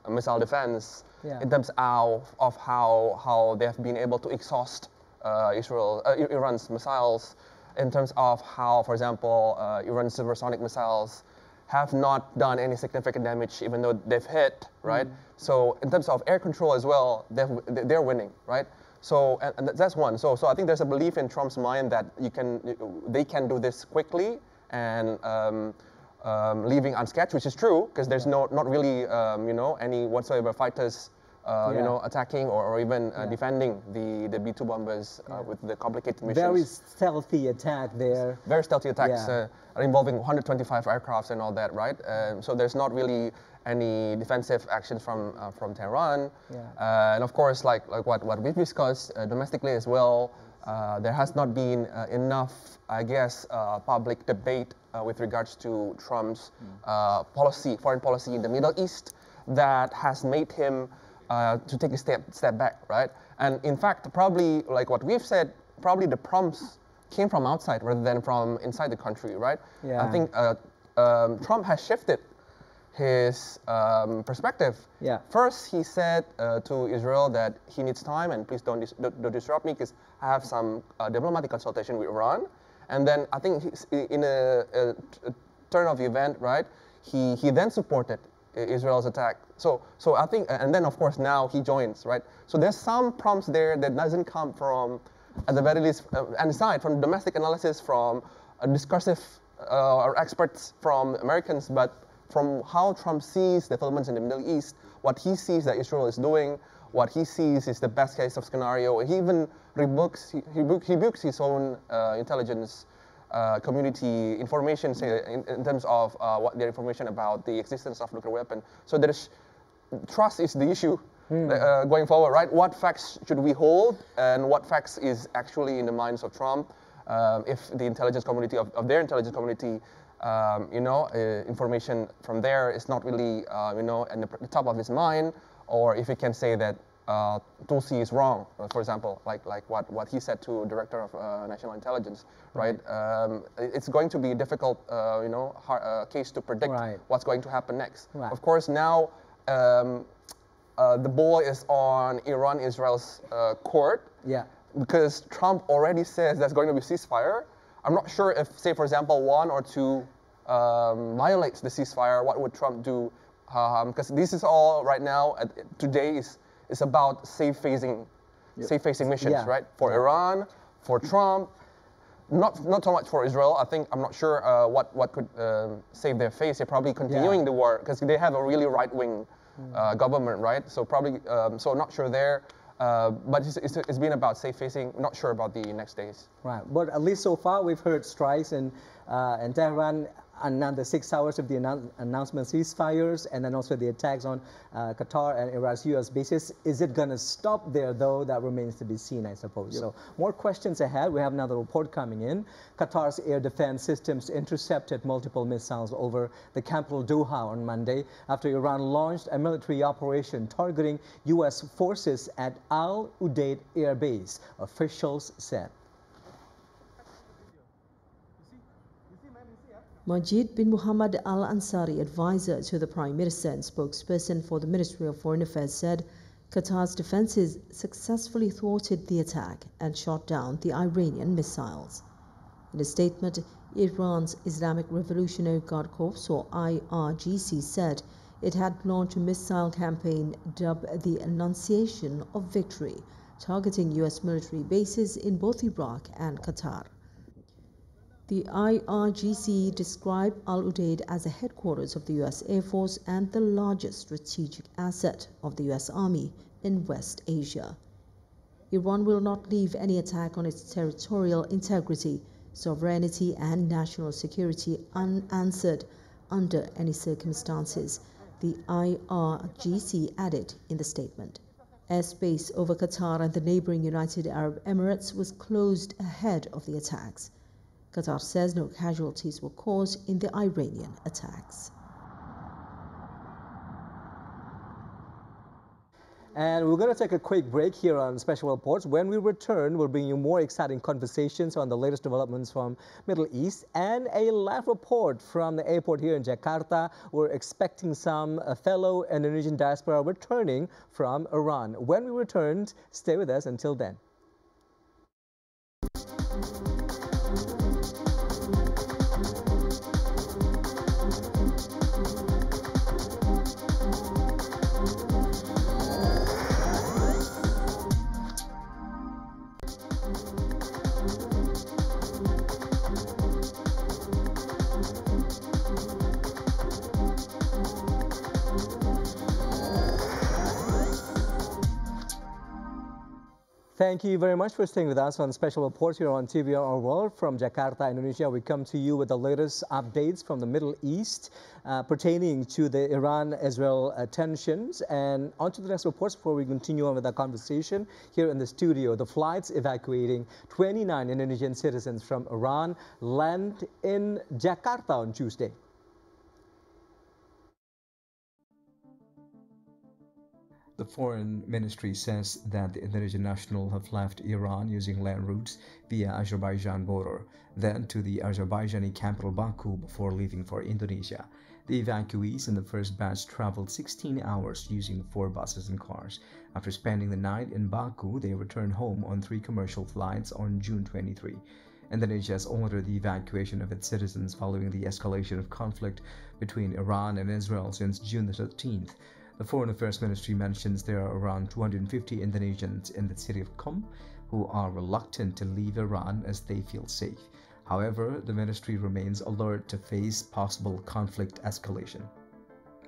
[SPEAKER 2] missile defense, in terms of how they have been able to exhaust Iran's missiles, in terms of how, for example, Iran's supersonic missiles have not done any significant damage, even though they've hit, right? So in terms of air control as well, they're winning, right? So and that's one. So I think there's a belief in Trump's mind that they can do this quickly and leaving unscathed, which is true, because there's not really any whatsoever fighters attacking or even defending the B-2 bombers with the complicated missions.
[SPEAKER 1] Very stealthy attack there.
[SPEAKER 2] Very stealthy attacks involving 125 aircrafts and all that, right? So there's not really any defensive actions from Tehran. And of course, like what we've discussed domestically as well, there has not been enough, I guess, public debate with regards to Trump's foreign policy in the Middle East that has made him to take a step back, right? And in fact, probably like what we've said, probably the prompts came from outside rather than from inside the country, right? I think Trump has shifted his perspective. First, he said to Israel that he needs time and please don't disrupt me because I have some diplomatic consultation with Iran. And then I think in a turn of the event, right, he then supported Israel's attack. So I think, and then of course now he joins, right? So there's some prompts there that doesn't come from, at the very least, and aside from domestic analysis, from discursive or experts from Americans, but from how Trump sees developments in the Middle East, what he sees that Israel is doing, what he sees is the best case of scenario. He even rebooks his own intelligence community information in terms of what their information about the existence of nuclear weapon. So trust is the issue going forward, right? What facts should we hold, and what facts is actually in the minds of Trump? If the intelligence community of their intelligence community, information from there is not really, at the top of his mind, or if he can say that Tulsi is wrong, for example, like what he said to Director of National Intelligence, right? It's going to be a difficult, case to predict what's going to happen next. Of course, now the ball is on Iran-Israel's court, because Trump already says there's going to be ceasefire. I'm not sure if, say, for example, one or two violates the ceasefire, what would Trump do? Because this is all right now, today is about safe-facing missions, right? For Iran, for Trump, not so much for Israel. I'm not sure what could save their face. They're probably continuing the war because they have a really right-wing government, right? So probably, so not sure there. But it's been about safe-facing. Not sure about the next days.
[SPEAKER 1] Right, but at least so far we've heard strikes in Tehran. Another 6 hours of the announcement ceasefires, and then also the attacks on Qatar and Iraq's U.S. bases. Is it going to stop there, though? That remains to be seen, I suppose. So more questions ahead. We have another report coming in. Qatar's air defense systems intercepted multiple missiles over the capital Doha on Monday after Iran launched a military operation targeting U.S. forces at Al Udeid Air Base, officials said.
[SPEAKER 6] Majid bin Muhammad Al Ansari, advisor to the Prime Minister and spokesperson for the Ministry of Foreign Affairs, said Qatar's defenses successfully thwarted the attack and shot down the Iranian missiles. In a statement, Iran's Islamic Revolutionary Guard Corps, or IRGC, said it had launched a missile campaign dubbed the Annunciation of Victory, targeting U.S. military bases in both Iraq and Qatar. The IRGC described Al Udeid as the headquarters of the U.S. Air Force and the largest strategic asset of the U.S. Army in West Asia. Iran will not leave any attack on its territorial integrity, sovereignty and national security unanswered under any circumstances, the IRGC added in the statement. Airspace over Qatar and the neighboring United Arab Emirates was closed ahead of the attacks. Qatar says no casualties were caused in the Iranian attacks.
[SPEAKER 1] And we're going to take a quick break here on Special Reports. When we return, we'll bring you more exciting conversations on the latest developments from Middle East and a live report from the airport here in Jakarta. We're expecting some fellow Indonesian diaspora returning from Iran. When we return, stay with us until then. Thank you very much for staying with us on Special Reports here on TVR World. From Jakarta, Indonesia, we come to you with the latest updates from the Middle East pertaining to the Iran-Israel tensions. And on to the next reports before we continue on with our conversation here in the studio. The flights evacuating 29 Indonesian citizens from Iran land in Jakarta on Tuesday. The Foreign Ministry says that the Indonesian nationals have left Iran using land routes via Azerbaijan border, then to the Azerbaijani capital Baku before leaving for Indonesia. The evacuees in the first batch traveled 16 hours using 4 buses and cars. After spending the night in Baku, they returned home on 3 commercial flights on June 23. Indonesia has ordered the evacuation of its citizens following the escalation of conflict between Iran and Israel since June the 13th. The Foreign Affairs Ministry mentions there are around 250 Indonesians in the city of Qom who are reluctant to leave Iran as they feel safe. However, the ministry remains alert to face possible conflict escalation.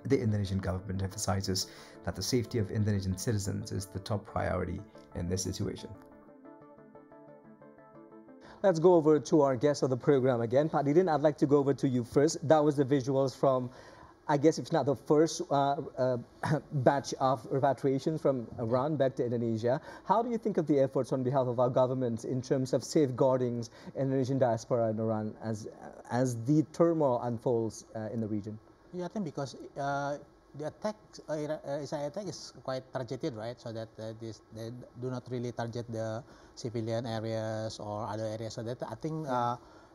[SPEAKER 1] The Indonesian government emphasizes that the safety of Indonesian citizens is the top priority in this situation. Let's go over to our guest of the program again. Pak Didin, I'd like to go over to you first. That was the visuals from, I guess if not the first batch of repatriations from Iran back to Indonesia. How do you think of the efforts on behalf of our government in terms of safeguarding Indonesian diaspora in Iran as the turmoil unfolds in the region?
[SPEAKER 5] Yeah, I think because the attack, Israel attack is quite targeted, right? So that they do not really target the civilian areas or other areas. So that I think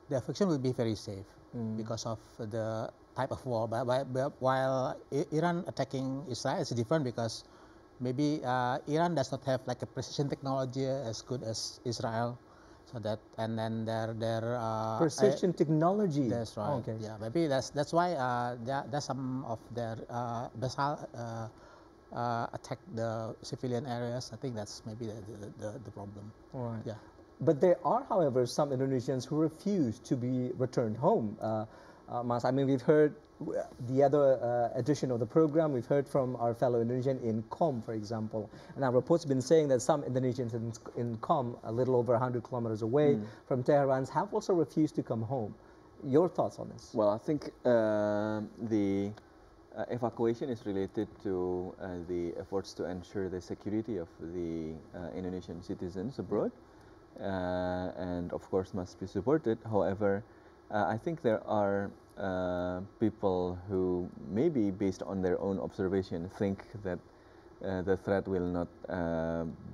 [SPEAKER 5] the affection will be very safe because of the type of war. But while Iran attacking Israel is different because maybe Iran does not have like a precision technology as good as Israel. So that and then their
[SPEAKER 1] precision technology.
[SPEAKER 5] That's right. Okay. Yeah, maybe that's why there's some of their missile attack the civilian areas. I think that's maybe the problem.
[SPEAKER 1] All right.
[SPEAKER 5] Yeah.
[SPEAKER 1] But there are, however, some Indonesians who refuse to be returned home. Mas, I mean, we've heard the other edition of the program, we've heard from our fellow Indonesian in Qom, for example. And our reports have been saying that some Indonesians in Qom, a little over 100 kilometers away from Tehran, have also refused to come home. Your thoughts on this?
[SPEAKER 4] Well, I think the evacuation is related to the efforts to ensure the security of the Indonesian citizens abroad. And of course must be supported. However, I think there are people who maybe based on their own observation think that the threat will not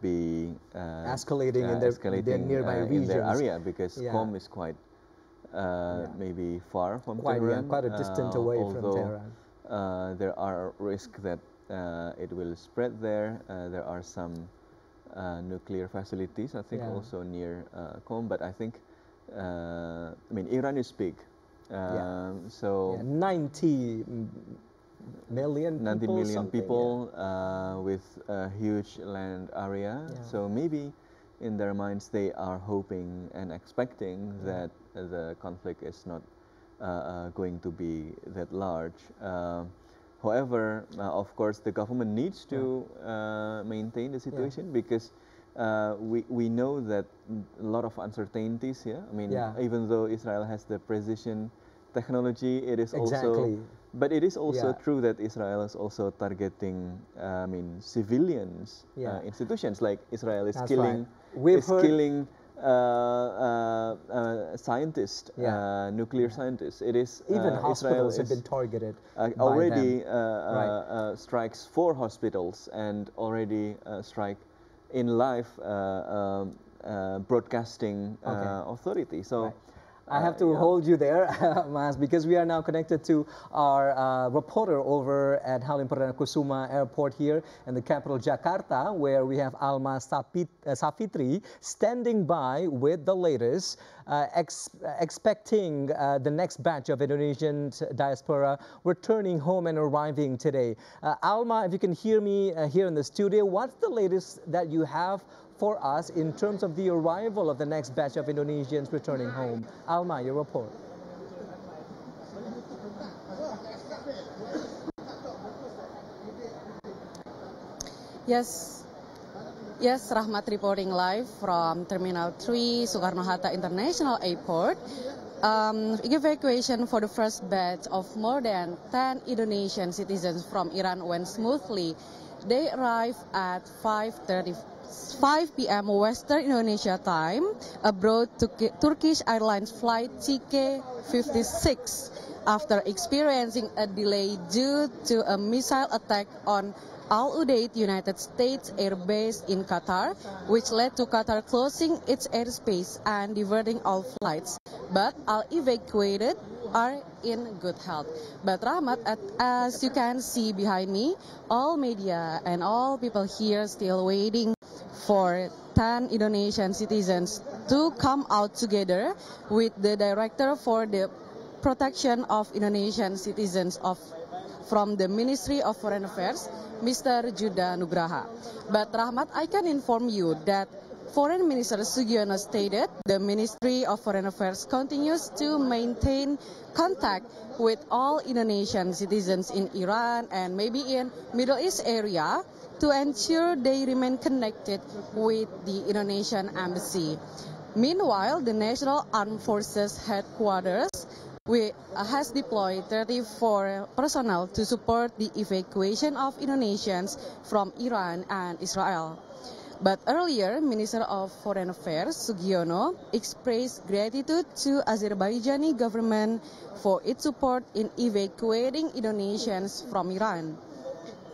[SPEAKER 4] be
[SPEAKER 1] escalating in their nearby regions.
[SPEAKER 4] In their area because Qom is quite maybe far from Tehran.
[SPEAKER 1] Quite a distance away from Tehran.
[SPEAKER 4] There are risks that it will spread there. There are some nuclear facilities, I think, also near Qom. But I think, I mean, Iran is big. So
[SPEAKER 1] 90 million
[SPEAKER 4] people with a huge land area. So maybe in their minds they are hoping and expecting that the conflict is not going to be that large. However, of course, the government needs to maintain the situation because we know that a lot of uncertainties here. I mean, even though Israel has the precision technology, it is also, but it is also true that Israel is also targeting, I mean, civilians institutions. Like Israel is killing, scientists, nuclear scientists. It is
[SPEAKER 1] even hospitals
[SPEAKER 4] Israel
[SPEAKER 1] have been targeted.
[SPEAKER 4] Already strikes 4 hospitals and already strike in live broadcasting authority. So.
[SPEAKER 1] I have to hold you there, Mas, because we are now connected to our reporter over at Halim Perdana Kusuma Airport here in the capital Jakarta, where we have Alma Safitri standing by with the latest, expecting the next batch of Indonesian diaspora returning home and arriving today. Alma, if you can hear me here in the studio, what's the latest that you have for us in terms of the arrival of the next batch of Indonesians returning home? Alma, your report.
[SPEAKER 7] Yes, Rahmat reporting live from Terminal 3, Soekarno-Hatta International Airport. Evacuation for the first batch of more than 10 Indonesian citizens from Iran went smoothly. They arrived at 5 p.m. Western Indonesia time aboard Turkish Airlines flight TK56 after experiencing a delay due to a missile attack on Al Udeid United States Air Base in Qatar, which led to Qatar closing its airspace and diverting all flights. But all evacuated are in good health. But Rahmat, as you can see behind me, all media and all people here still waiting for 10 Indonesian citizens to come out together with the director for the protection of Indonesian citizens from the Ministry of Foreign Affairs, Mr. Judah Nugraha. But Rahmat, I can inform you that Foreign Minister Sugiono stated the Ministry of Foreign Affairs continues to maintain contact with all Indonesian citizens in Iran and maybe in Middle East area to ensure they remain connected with the Indonesian embassy. Meanwhile, the National Armed Forces headquarters has deployed 34 personnel to support the evacuation of Indonesians from Iran and Israel. But earlier, Minister of Foreign Affairs Sugiono expressed gratitude to Azerbaijani government for its support in evacuating Indonesians from Iran.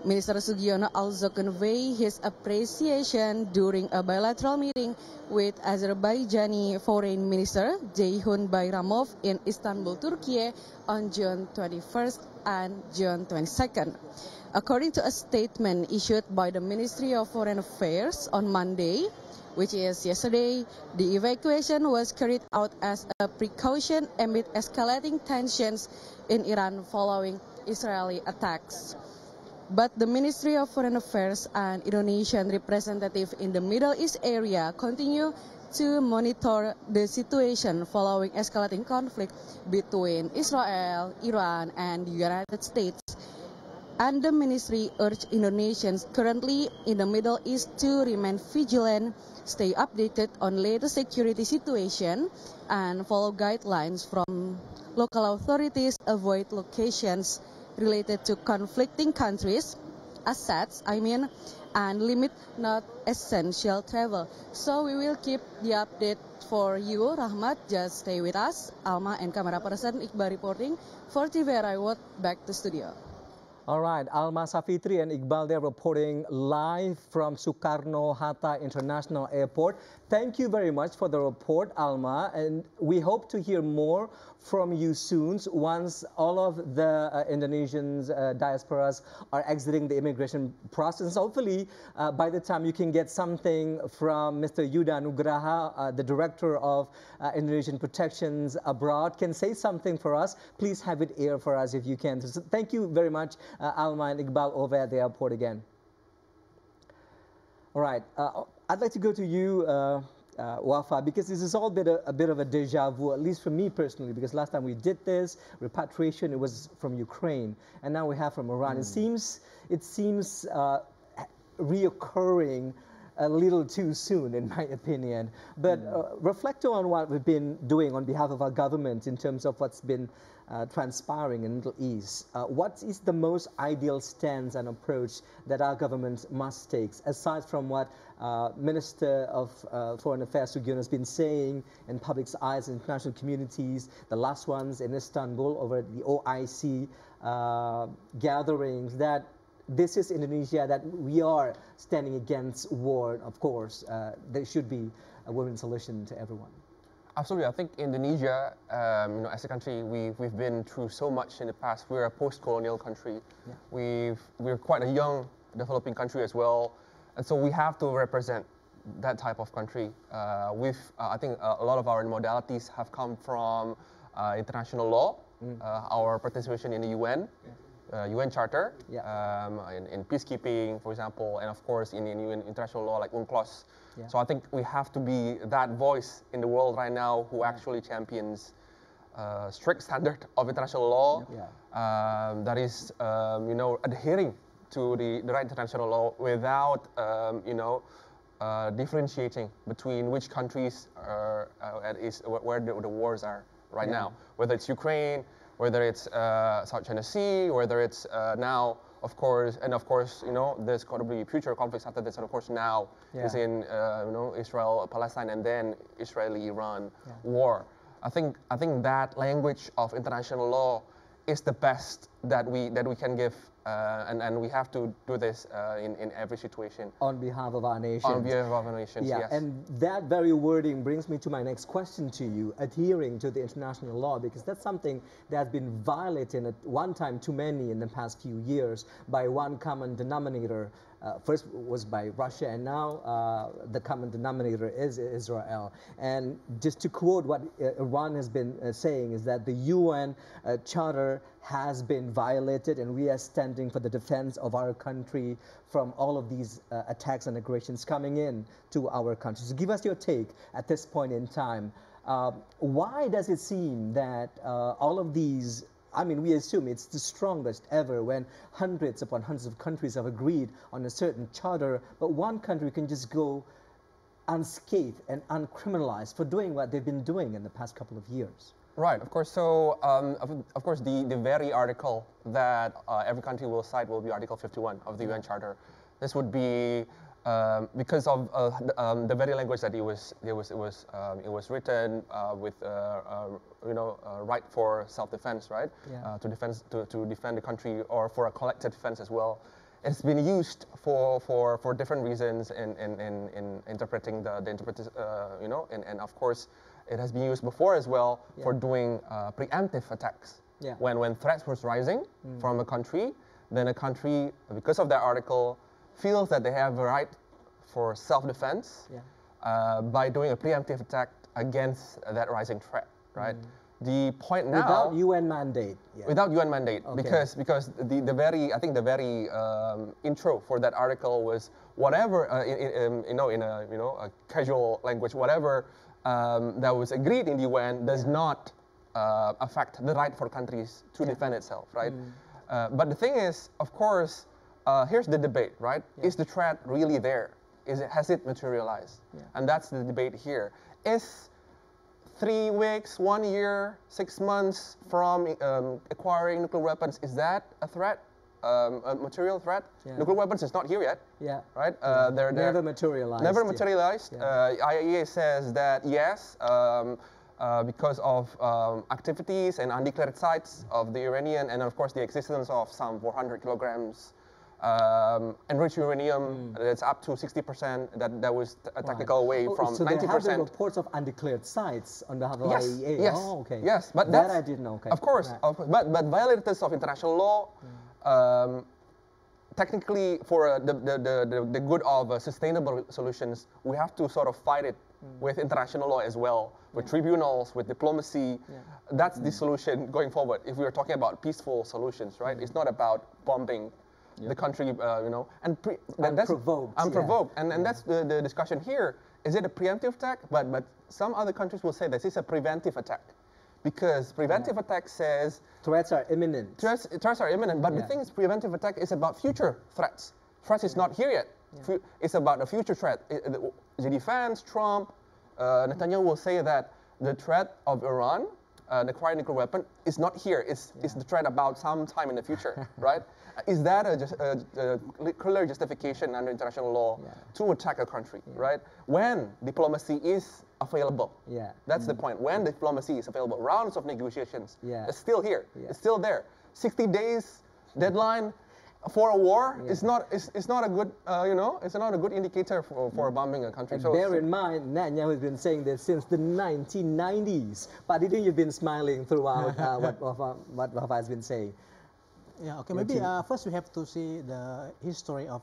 [SPEAKER 7] Minister Sugiono also conveyed his appreciation during a bilateral meeting with Azerbaijani Foreign Minister Ceyhun Bayramov in Istanbul, Turkey on June 21st and June 22nd. According to a statement issued by the Ministry of Foreign Affairs on Monday, which is yesterday, the evacuation was carried out as a precaution amid escalating tensions in Iran following Israeli attacks. But the Ministry of Foreign Affairs and Indonesian representative in the Middle East area continue to monitor the situation following escalating conflict between Israel, Iran, and the United States. And the ministry urged Indonesians currently in the Middle East to remain vigilant, stay updated on latest security situation, and follow guidelines from local authorities, avoid locations related to conflicting countries, and limit not essential travel. So we will keep the update for you, Rahmat. Just stay with us. Alma and camera person Iqbal reporting for TVRI World. Back to studio.
[SPEAKER 1] All right, Alma Safitri and Iqbal there reporting live from Soekarno-Hatta International Airport. Thank you very much for the report, Alma, and we hope to hear more from you soon once all of the Indonesian diasporas are exiting the immigration process. Hopefully, by the time you can get something from Mr. Judah Nugraha, the Director of Indonesian Protections Abroad, can say something for us. Please have it air for us if you can. So thank you very much, Alma and Iqbal over at the airport again. All right. I'd like to go to you, Wafa, because this is all a bit of a deja vu, at least for me personally, because last time we did this, repatriation, it was from Ukraine, and now we have from Iran. It seems reoccurring a little too soon, in my opinion. But reflect on what we've been doing on behalf of our government in terms of what's been transpiring in the Middle East. What is the most ideal stance and approach that our government must take, aside from what Minister of Foreign Affairs Sugiono has been saying in public's eyes, in international communities, the last ones in Istanbul over the OIC gatherings, that this is Indonesia, that we are standing against war. Of course, there should be a win-win solution to everyone.
[SPEAKER 2] Absolutely. I think Indonesia, as a country, we've been through so much in the past. We're a post-colonial country. Yeah. We're quite a young developing country as well, and so we have to represent that type of country. I think a lot of our modalities have come from international law, our participation in the UN. Yeah. UN Charter, in peacekeeping, for example, and of course in UN international law like UNCLOS. Yeah. So I think we have to be that voice in the world right now who actually champions strict standard of international law, that is, adhering to the right international law without, differentiating between which countries where the wars are right now, whether it's Ukraine, whether it's South China Sea, whether it's now, of course, there's going to be future conflicts after this, and of course now is in Israel, Palestine, and then Israeli-Iran war. I think that language of international law is the best that we can give, and we have to do this in every situation.
[SPEAKER 1] On behalf of our nation.
[SPEAKER 2] On behalf of our nations, yes.
[SPEAKER 1] And that very wording brings me to my next question to you, adhering to the international law, because that's something that has been violated at one time too many in the past few years by one common denominator. First was by Russia, and now the common denominator is Israel. And just to quote what Iran has been saying is that the UN Charter has been violated, and we are standing for the defense of our country from all of these attacks and aggressions coming in to our country. So give us your take at this point in time. Why does it seem that all of these, I mean, we assume it's the strongest ever when hundreds upon hundreds of countries have agreed on a certain charter, but one country can just go unscathed and uncriminalized for doing what they've been doing in the past couple of years?
[SPEAKER 2] Right, of course. So, of course, the very article that every country will cite will be Article 51 of the UN Charter. This would be because of the very language that it was written with right for self-defense, right? Yeah. To defend the country, or for a collective defense as well. It's been used for different reasons in interpreting the and of course it has been used before as well for doing preemptive attacks. Yeah. When threats was rising from a country, then a country, because of that article, feels that they have a right for self-defense by doing a preemptive attack against that rising threat, right? The point now,
[SPEAKER 1] without UN mandate.
[SPEAKER 2] Yeah. Without UN mandate, because the very intro for that article was whatever in a casual language, whatever that was agreed in the UN does not affect the right for countries to defend itself, right? But the thing is, of course, here's the debate, right? Yeah. Is the threat really there? Has it materialized? Yeah. And that's the debate here. Is 3 weeks, 1 year, 6 months from acquiring nuclear weapons, is that a threat? A material threat? Yeah. Nuclear weapons is not here yet. Yeah. Right?
[SPEAKER 1] They're never materialized.
[SPEAKER 2] Never materialized. Yeah. IAEA says that yes, because of activities and undeclared sites of the Iranian, and of course the existence of some 400 kilograms enriched uranium that's up to 60%. That was a technical away from 90%.
[SPEAKER 1] So there have been reports of undeclared sites on behalf of IAEA.
[SPEAKER 2] Yes.
[SPEAKER 1] Oh, okay.
[SPEAKER 2] Yes, but
[SPEAKER 1] that I didn't know. Okay.
[SPEAKER 2] Of course, right. but violators of international law. Technically, for the good of sustainable solutions, we have to sort of fight it with international law as well, with tribunals, with diplomacy. Yeah. That's the solution going forward. If we are talking about peaceful solutions, right? It's not about bombing the country, and
[SPEAKER 1] unprovoked.
[SPEAKER 2] Unprovoked, and that's the discussion here. Is it a preemptive attack? But some other countries will say this is a preventive attack, because preventive attack says
[SPEAKER 1] threats are imminent.
[SPEAKER 2] Threats are imminent, but the thing is, preventive attack is about future threats. Threat is not here yet. It's about a future threat. JD Vance, Trump, Netanyahu will say that the threat of Iran, the acquired nuclear weapon, is not here. It's the threat about some time in the future, right? Is that a clear justification under international law to attack a country, right? When diplomacy is available. That's the point. When diplomacy is available, rounds of negotiations, it's still here. It's still there. 60 days deadline for a war is not a good it's not a good indicator for bombing a country.
[SPEAKER 1] And bear in mind, Netanyahu has been saying this since the 1990s. But didn't you've been smiling throughout what Wafa has been saying?
[SPEAKER 5] Yeah. Okay. Maybe first we have to see the history of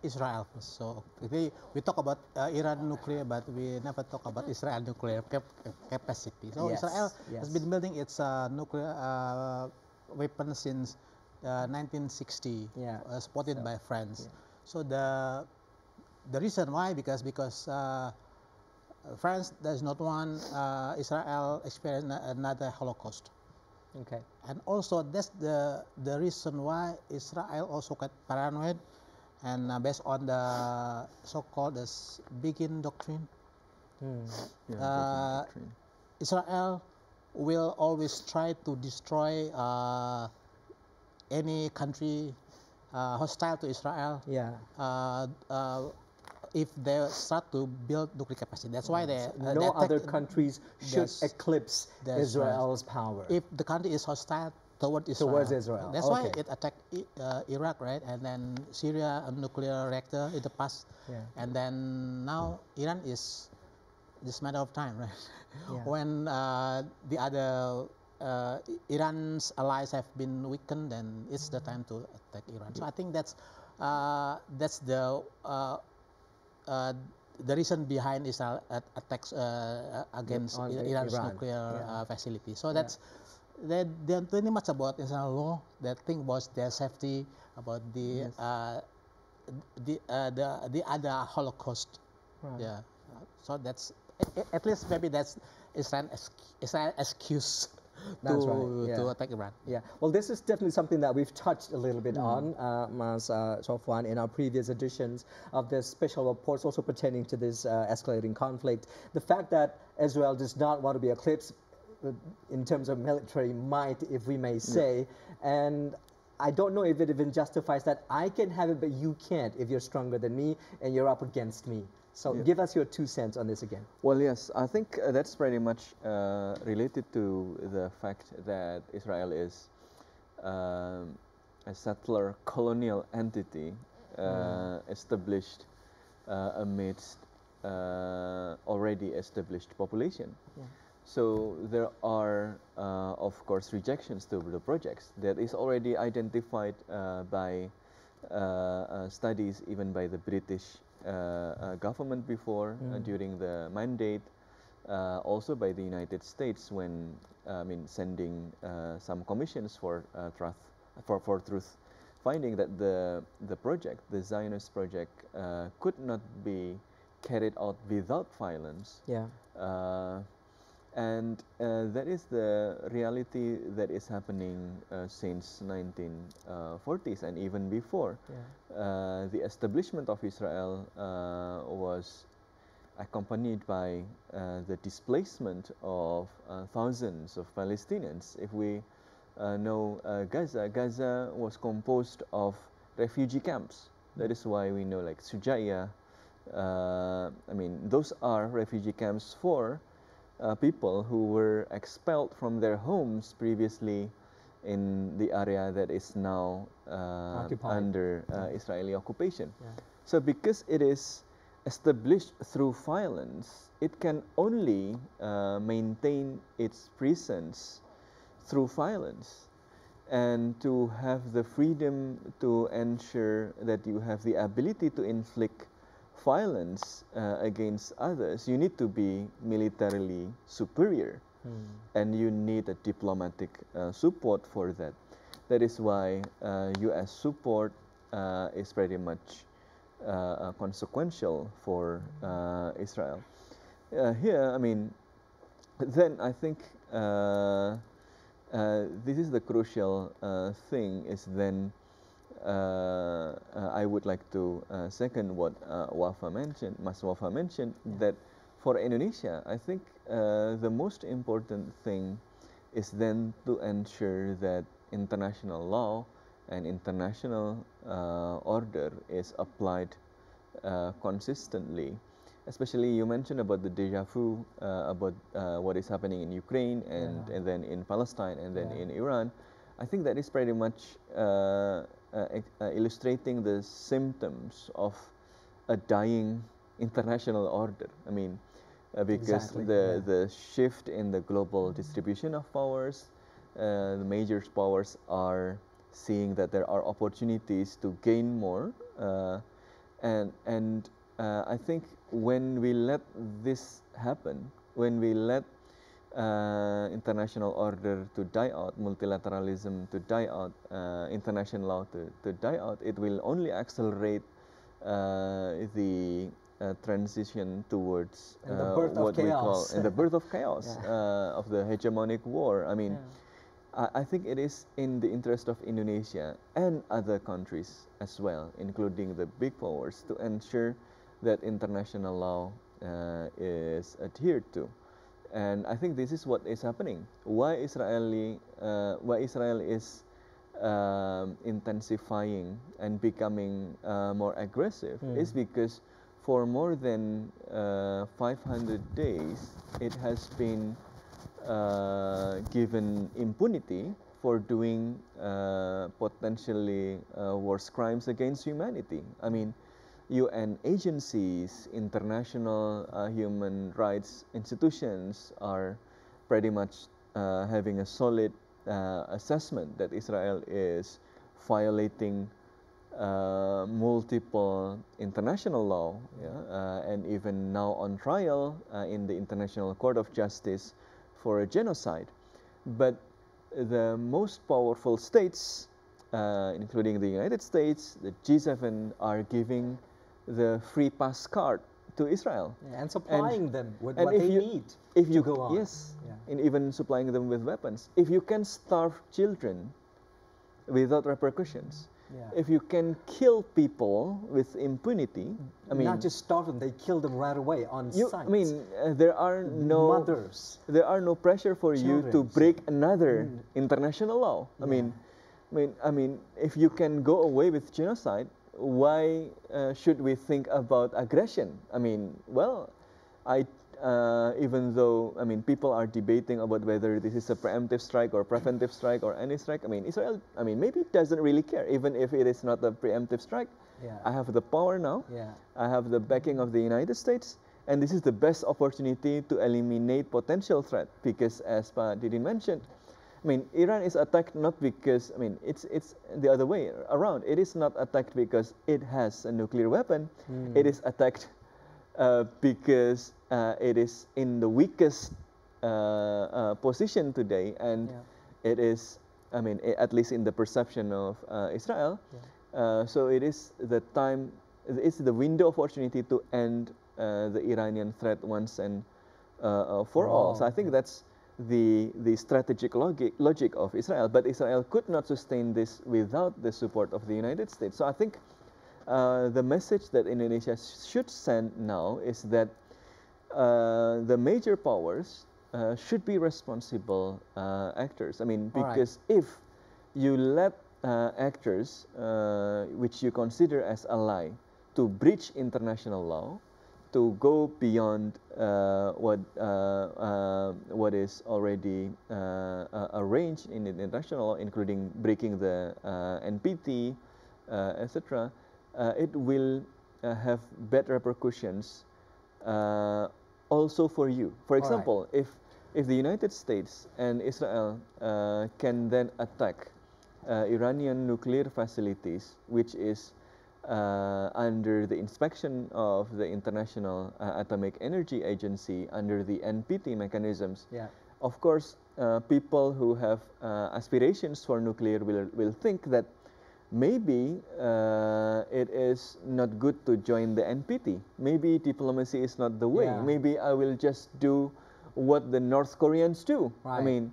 [SPEAKER 5] Israel first. So we talk about Iran nuclear, but we never talk about Israel nuclear capacity. So Israel has been building its nuclear weapon since 1960, supported by France. So the reason why, because France does not want Israel experience another Holocaust.
[SPEAKER 1] Okay.
[SPEAKER 5] And also that's the reason why Israel also got paranoid, and based on the so-called Begin Doctrine, Israel will always try to destroy any country hostile to Israel. If they start to build nuclear capacity, that's why
[SPEAKER 1] no other countries should eclipse Israel's power.
[SPEAKER 5] If the country is hostile towards Israel, that's why it attacked Iraq, right? And then Syria, a nuclear reactor in the past, and then now Iran is just a matter of time, right? When the other Iran's allies have been weakened, then it's the time to attack Iran. So I think that's the reason behind Israel attacks against Iran's nuclear facility. So that's they don't think much about international law. They think about their safety, about the other Holocaust.
[SPEAKER 1] Right.
[SPEAKER 5] So that's at least maybe that's Israel's excuse to attack Iran.
[SPEAKER 1] Well, this is definitely something that we've touched a little bit on, Mas Sofwan, in our previous editions of the special reports, also pertaining to this escalating conflict. The fact that Israel does not want to be eclipsed in terms of military might, if we may say, and I don't know if it even justifies that I can have it, but you can't if you're stronger than me and you're up against me. So give us your 2 cents on this again.
[SPEAKER 4] Well, yes, I think that's pretty much related to the fact that Israel is a settler colonial entity established amidst already established population. So there are, of course, rejections to the projects that is already identified by studies even by the British government before during the mandate, also by the United States when sending some commissions for truth finding that the project, the Zionist project, could not be carried out without violence. And that is the reality that is happening since 1940s and even before. The establishment of Israel was accompanied by the displacement of thousands of Palestinians. If we know Gaza was composed of refugee camps. That is why we know like Sujaya. Those are refugee camps for people who were expelled from their homes previously in the area that is now under Israeli occupation. So because it is established through violence, it can only maintain its presence through violence. And to have the freedom to ensure that you have the ability to inflict violence against others, you need to be militarily superior, and you need a diplomatic support for that. That is why U.S. support is pretty much consequential for Israel. Here, I mean, then I think this is the crucial thing is then I would like to second what Wafa mentioned, Mas Wafa mentioned, that for Indonesia, I think the most important thing is then to ensure that international law and international order is applied consistently. Especially you mentioned about the deja vu about what is happening in Ukraine and then in Palestine and then in Iran. I think that is pretty much illustrating the symptoms of a dying international order. I mean, because the shift in the global distribution of powers, the major powers are seeing that there are opportunities to gain more, and I think when we let this happen, when we let international order to die out, multilateralism to die out, international law to die out, it will only accelerate the transition towards what we call and the birth of chaos of the hegemonic war. I mean, I think it is in the interest of Indonesia and other countries as well, including the big powers, to ensure that international law is adhered to. And I think this is what is happening. Why Israel is intensifying and becoming more aggressive is because for more than 500 days, it has been given impunity for doing potentially worse crimes against humanity. I mean, UN agencies, international human rights institutions are pretty much having a solid assessment that Israel is violating multiple international law, and even now on trial in the International Court of Justice for a genocide. But the most powerful states, including the United States, the G7, are giving the free pass card to Israel.
[SPEAKER 1] And supplying them with what they need to go on.
[SPEAKER 4] Yes, and even supplying them with weapons. If you can starve children without repercussions, if you can kill people with impunity, I mean,
[SPEAKER 1] not just starve them, they kill them right away on sight.
[SPEAKER 4] I mean, there are no pressure for you to break another international law. I mean, if you can go away with genocide, why should we think about aggression? I mean, well, even though, I mean, people are debating about whether this is a preemptive strike or preventive strike or any strike. I mean, Israel, I mean, maybe doesn't really care, even if it is not a preemptive strike. I have the power now. I have the backing of the United States, and this is the best opportunity to eliminate potential threat. Because as Pak Didi mentioned, I mean, Iran is attacked not because, I mean, it's the other way around. It is not attacked because it has a nuclear weapon. It is attacked because it is in the weakest position today, and it is, I mean, at least in the perception of Israel. So it is the time, it's the window of opportunity to end the Iranian threat once and for all. So I think that's the strategic logic of Israel. But Israel could not sustain this without the support of the United States. So I think the message that Indonesia should send now is that the major powers should be responsible actors. I mean, because if you let actors which you consider as ally to breach international law, to go beyond what is already arranged in international law, including breaking the NPT, etc., it will have bad repercussions also for you. For example, if the United States and Israel can then attack Iranian nuclear facilities, which is under the inspection of the International Atomic Energy Agency under the NPT mechanisms, of course, people who have aspirations for nuclear will think that maybe it is not good to join the NPT. Maybe diplomacy is not the way.
[SPEAKER 1] Yeah.
[SPEAKER 4] Maybe I will just do what the North Koreans do.
[SPEAKER 1] Right.
[SPEAKER 4] I mean,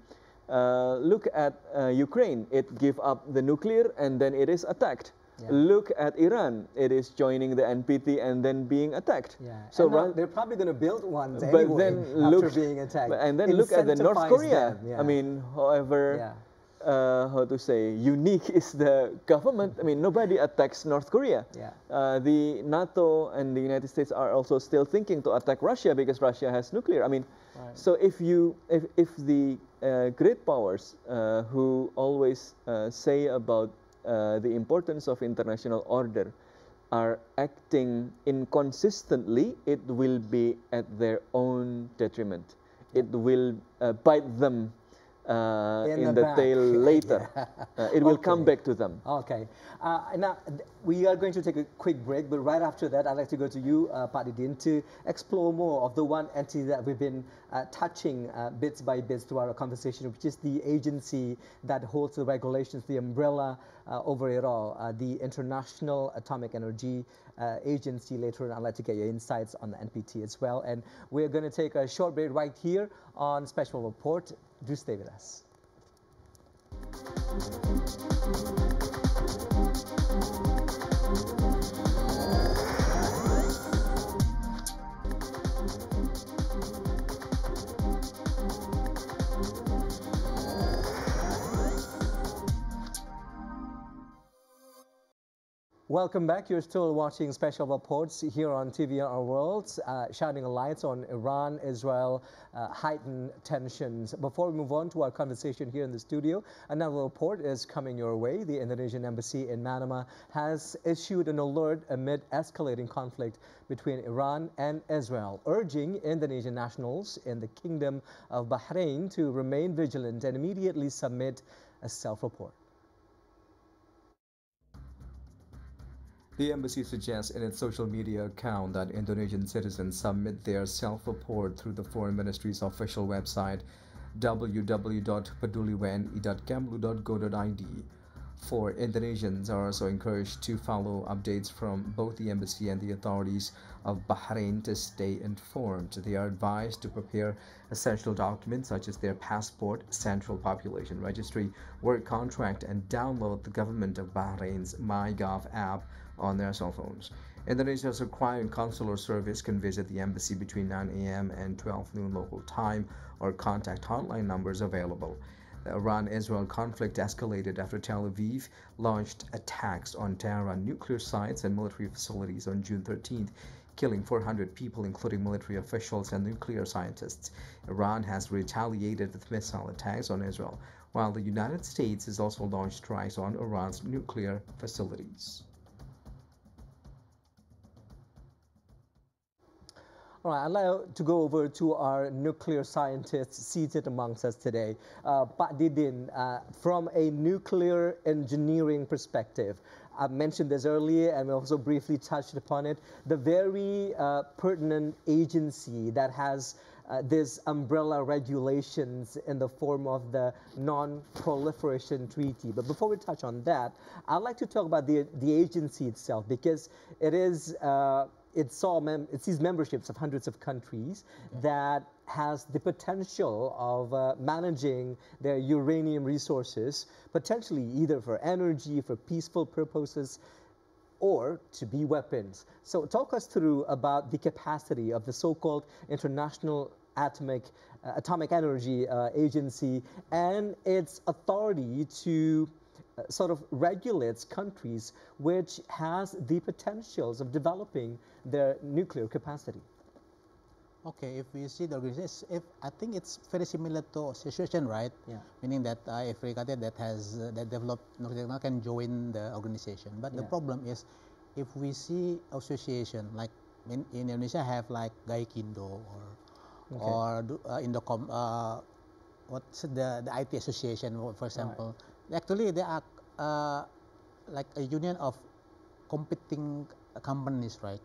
[SPEAKER 4] look at Ukraine. It gave up the nuclear and then it is attacked.
[SPEAKER 1] Yeah.
[SPEAKER 4] Look at Iran. It is joining the NPT and then being attacked.
[SPEAKER 1] Yeah.
[SPEAKER 4] So
[SPEAKER 1] they're probably going to build ones
[SPEAKER 4] but
[SPEAKER 1] anyway
[SPEAKER 4] then
[SPEAKER 1] after
[SPEAKER 4] look,
[SPEAKER 1] being attacked.
[SPEAKER 4] And then look at the North
[SPEAKER 1] Incentivize
[SPEAKER 4] Korea.
[SPEAKER 1] them, yeah.
[SPEAKER 4] I mean, however,
[SPEAKER 1] yeah.
[SPEAKER 4] how to say, unique is the government. I mean, nobody attacks North Korea.
[SPEAKER 1] Yeah.
[SPEAKER 4] The NATO and the United States are also still thinking to attack Russia because Russia has nuclear. I mean,
[SPEAKER 1] Right.
[SPEAKER 4] so if the great powers who always say about the importance of international order are acting inconsistently, it will be at their own detriment. It will bite them in the tail later. It will come back to them.
[SPEAKER 1] Okay. Now, we are going to take a quick break, but right after that, I'd like to go to you, Pak Didin, to explore more of the one entity that we've been touching bits by bits throughout our conversation, which is the agency that holds the regulations, the umbrella over it all, the International Atomic Energy Agency. Later on, I'd like to get your insights on the NPT as well. And we're going to take a short break right here on Special Report. Do stay with us. Welcome back. You're still watching Special Reports here on TVR World, shining lights on Iran, Israel, heightened tensions. Before we move on to our conversation here in the studio, another report is coming your way. The Indonesian embassy in Manama has issued an alert amid escalating conflict between Iran and Israel, urging Indonesian nationals in the Kingdom of Bahrain to remain vigilant and immediately submit a self-report. The embassy suggests in its social media account that Indonesian citizens submit their self-report through the Foreign Ministry's official website www.peduliwni.kemlu.go.id. For Indonesians are also encouraged to follow updates from both the embassy and the authorities of Bahrain to stay informed. They are advised to prepare essential documents such as their passport, central population registry, work contract, and download the government of Bahrain's MyGov app on their cell phones. Indonesia's requiring consular service can visit the embassy between 9 a.m. and 12 noon local time or contact hotline numbers available. The Iran-Israel conflict escalated after Tel Aviv launched attacks on Tehran nuclear sites and military facilities on June 13th, killing 400 people, including military officials and nuclear scientists. Iran has retaliated with missile attacks on Israel, while the United States has also launched strikes on Iran's nuclear facilities. All right, I'd like to go over to our nuclear scientists seated amongst us today. Pak Didin, from a nuclear engineering perspective, I mentioned this earlier and we also briefly touched upon it, the very pertinent agency that has this umbrella regulations in the form of the Non-Proliferation Treaty. But before we touch on that, I'd like to talk about the agency itself, because it is it sees memberships of hundreds of countries that has the potential of managing their uranium resources, potentially either for energy, for peaceful purposes, or to be weapons. So talk us through about the capacity of the so-called International Atomic Energy Agency and its authority to sort of regulates countries which has the potentials of developing their nuclear capacity.
[SPEAKER 5] Okay, if we see the organization, I think it's very similar to association, right? Yeah. Meaning that every country that has that developed nuclear can join the organization. But the problem is, if we see association like in Indonesia have like Gaikindo or Indocom, what's the IT association, for example. Right. Actually, they are like a union of competing companies, right?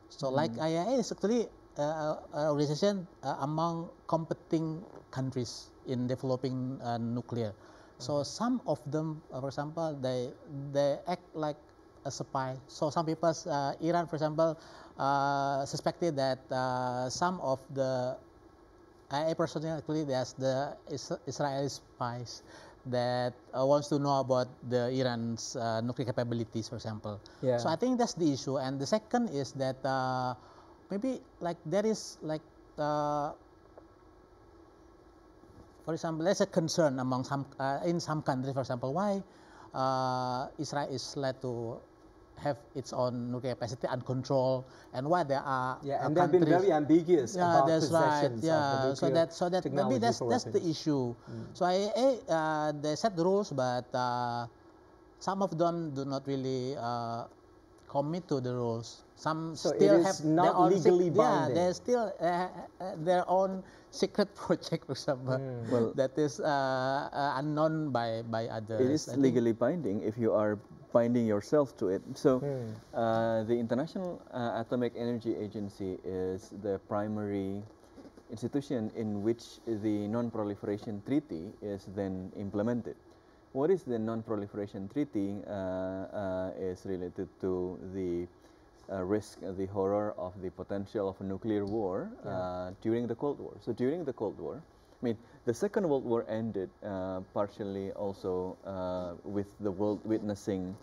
[SPEAKER 5] So like IAEA is actually organization among competing countries in developing nuclear. So some of them, for example, they act like a spy. So some people, Iran, for example, suspected that some of the I personally actually there's the Israeli spies that wants to know about the Iran's nuclear capabilities, for example.
[SPEAKER 1] Yeah.
[SPEAKER 5] So I think that's the issue. And the second is that maybe like there is like for example, there's a concern among some in some countries, for example, why Israel is led to have its own nuclear capacity uncontrolled, and why there are
[SPEAKER 1] and they've been very ambiguous about
[SPEAKER 5] that's right.
[SPEAKER 1] possessions
[SPEAKER 5] Yeah,
[SPEAKER 1] of the nuclear
[SPEAKER 5] so that maybe that's the issue. So they set the rules, but some of them do not really commit to the rules. Some
[SPEAKER 1] so
[SPEAKER 5] still
[SPEAKER 1] it is
[SPEAKER 5] have
[SPEAKER 1] not
[SPEAKER 5] their own
[SPEAKER 1] legally binding.
[SPEAKER 5] Yeah, they still their own secret project, for example,
[SPEAKER 4] Well,
[SPEAKER 5] that is unknown by others.
[SPEAKER 4] It is legally binding if you are binding yourself to it. So the International Atomic Energy Agency is the primary institution in which the Non-Proliferation Treaty is then implemented. What is the Non-Proliferation Treaty is related to the risk, the horror of the potential of a nuclear war during the Cold War. So during the Cold War, I mean, the Second World War ended partially also with the world witnessing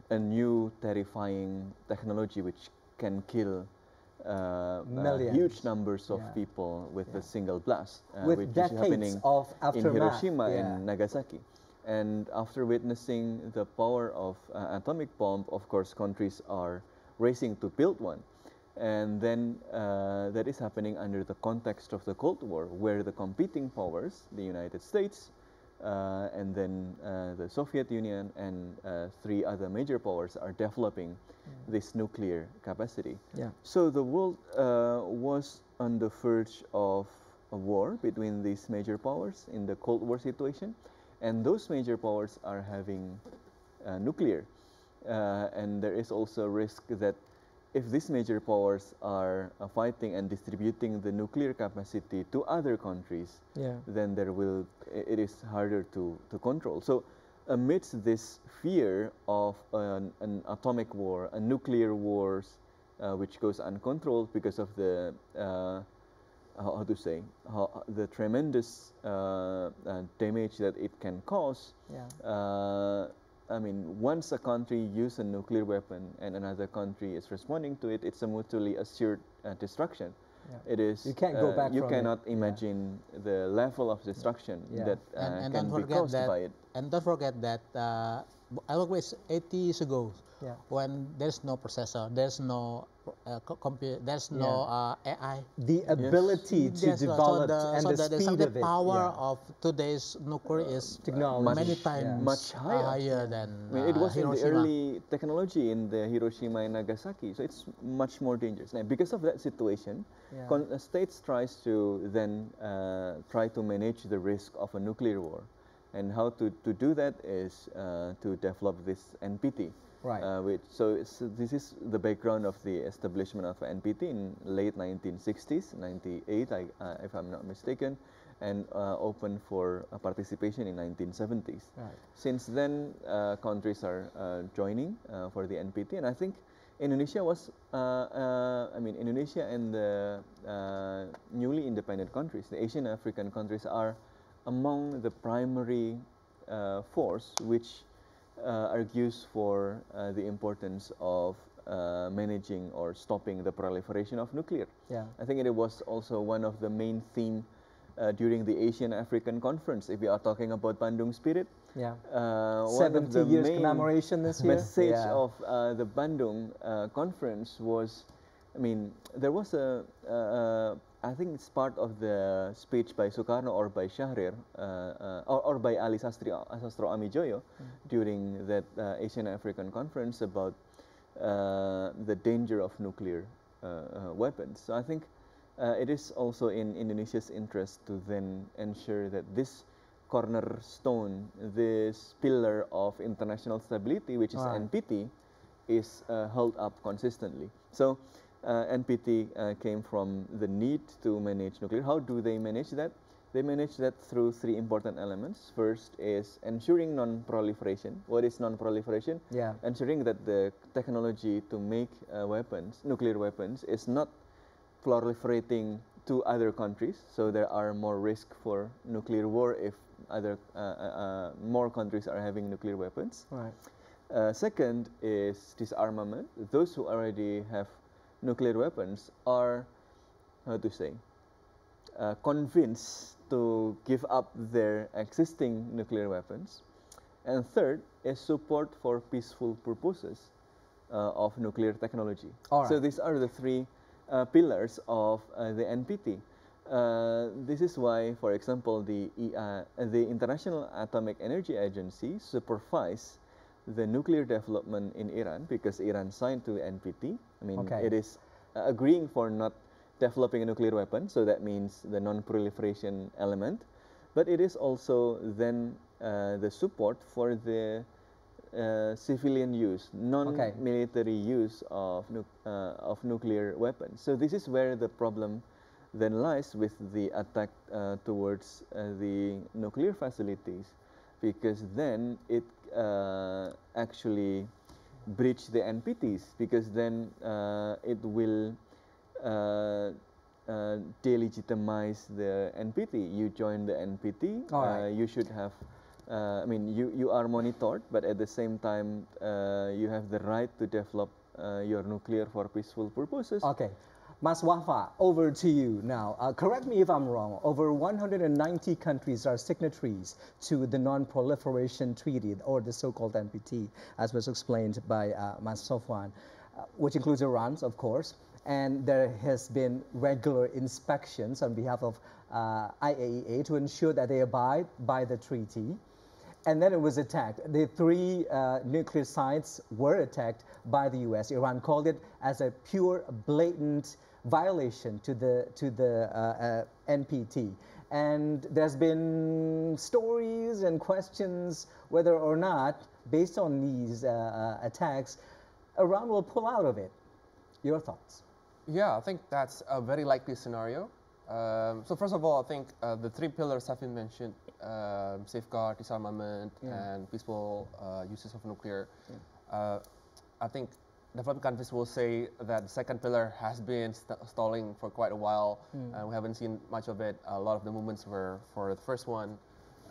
[SPEAKER 4] a new terrifying technology which can kill huge numbers of people with a single blast,
[SPEAKER 1] with
[SPEAKER 4] which is
[SPEAKER 1] decades
[SPEAKER 4] happening
[SPEAKER 1] of
[SPEAKER 4] in
[SPEAKER 1] aftermath.
[SPEAKER 4] Hiroshima and Nagasaki. And after witnessing the power of atomic bomb, of course, countries are racing to build one. And then that is happening under the context of the Cold War, where the competing powers, the United States, and then the Soviet Union and 3 other major powers are developing this nuclear capacity. So the world was on the verge of a war between these major powers in the Cold War situation, and those major powers are having nuclear. And there is also a risk that if these major powers are fighting and distributing the nuclear capacity to other countries, then it is harder to control. So amidst this fear of an atomic war, a nuclear wars, which goes uncontrolled because of the the tremendous damage that it can cause. I mean, once a country uses a nuclear weapon and another country is responding to it, it's a mutually assured destruction. It is.
[SPEAKER 1] You can't go back.
[SPEAKER 4] You cannot imagine the level of destruction that can be caused by it.
[SPEAKER 5] And don't forget that I worked 80 years ago, when there's no processor, there's no computer, there's no AI.
[SPEAKER 1] The ability to develop and the speed of it.
[SPEAKER 5] The power of today's nuclear is many times
[SPEAKER 4] much higher
[SPEAKER 5] than
[SPEAKER 4] I mean, it was
[SPEAKER 5] Hiroshima.
[SPEAKER 4] in the early technology in the Hiroshima and Nagasaki, so it's much more dangerous. Now, because of that situation, states tries to then try to manage the risk of a nuclear war. And how to do that is to develop this NPT. So this is the background of the establishment of NPT in late 1960s, 98, if I'm not mistaken, and open for participation in 1970s. Since then, countries are joining for the NPT, and I think Indonesia was, Indonesia and the newly independent countries, the Asian African countries, are among the primary force which argues for the importance of managing or stopping the proliferation of nuclear. I think it was also one of the main themes during the Asian African Conference. If we are talking about Bandung Spirit,
[SPEAKER 1] 70 years commemoration this year.
[SPEAKER 4] Message of the Bandung Conference was, I mean, there was I think it's part of the speech by Sukarno or by Syahrir or by Ali Sastro Amijoyo during that Asian African Conference about the danger of nuclear weapons. So I think it is also in Indonesia's interest to then ensure that this cornerstone, this pillar of international stability, which is NPT, is held up consistently. So NPT came from the need to manage nuclear. How do they manage that? They manage that through three important elements. First is ensuring non-proliferation. What is non-proliferation?
[SPEAKER 1] Yeah.
[SPEAKER 4] Ensuring that the technology to make weapons, nuclear weapons, is not proliferating to other countries. So there are more risk for nuclear war if other more countries are having nuclear weapons.
[SPEAKER 1] Right.
[SPEAKER 4] Second is disarmament. Those who already have nuclear weapons are, how to say, convinced to give up their existing nuclear weapons. And third is support for peaceful purposes of nuclear technology. So these are the three pillars of the NPT. This is why, for example, the International Atomic Energy Agency supervise the nuclear development in Iran because Iran signed to NPT. I mean, it is agreeing for not developing a nuclear weapon, so that means the non-proliferation element. But it is also then the support for the civilian use, non-military use of nuclear weapons. So this is where the problem then lies with the attack towards the nuclear facilities, because then it actually breach the NPTs, because then it will delegitimize the NPT. You join the NPT, you should have, I mean, you are monitored, but at the same time, you have the right to develop your nuclear for peaceful purposes.
[SPEAKER 1] Okay. Mas Wafa, over to you now. Correct me if I'm wrong. Over 190 countries are signatories to the Non-Proliferation Treaty, or the so-called NPT, as was explained by Mas Sofwan, which includes Iran, of course. And there has been regular inspections on behalf of IAEA to ensure that they abide by the treaty. And then it was attacked. The three nuclear sites were attacked by the U.S. Iran called it as a pure, blatant violation to the NPT. And there's been stories and questions whether or not, based on these attacks, Iran will pull out of it. Your thoughts?
[SPEAKER 2] Yeah, I think that's a very likely scenario. So first of all, I think the three pillars have been mentioned: safeguard, disarmament, and peaceful uses of nuclear. I think developing countries will say that the second pillar has been stalling for quite a while, and we haven't seen much of it. A lot of the movements were for the first one,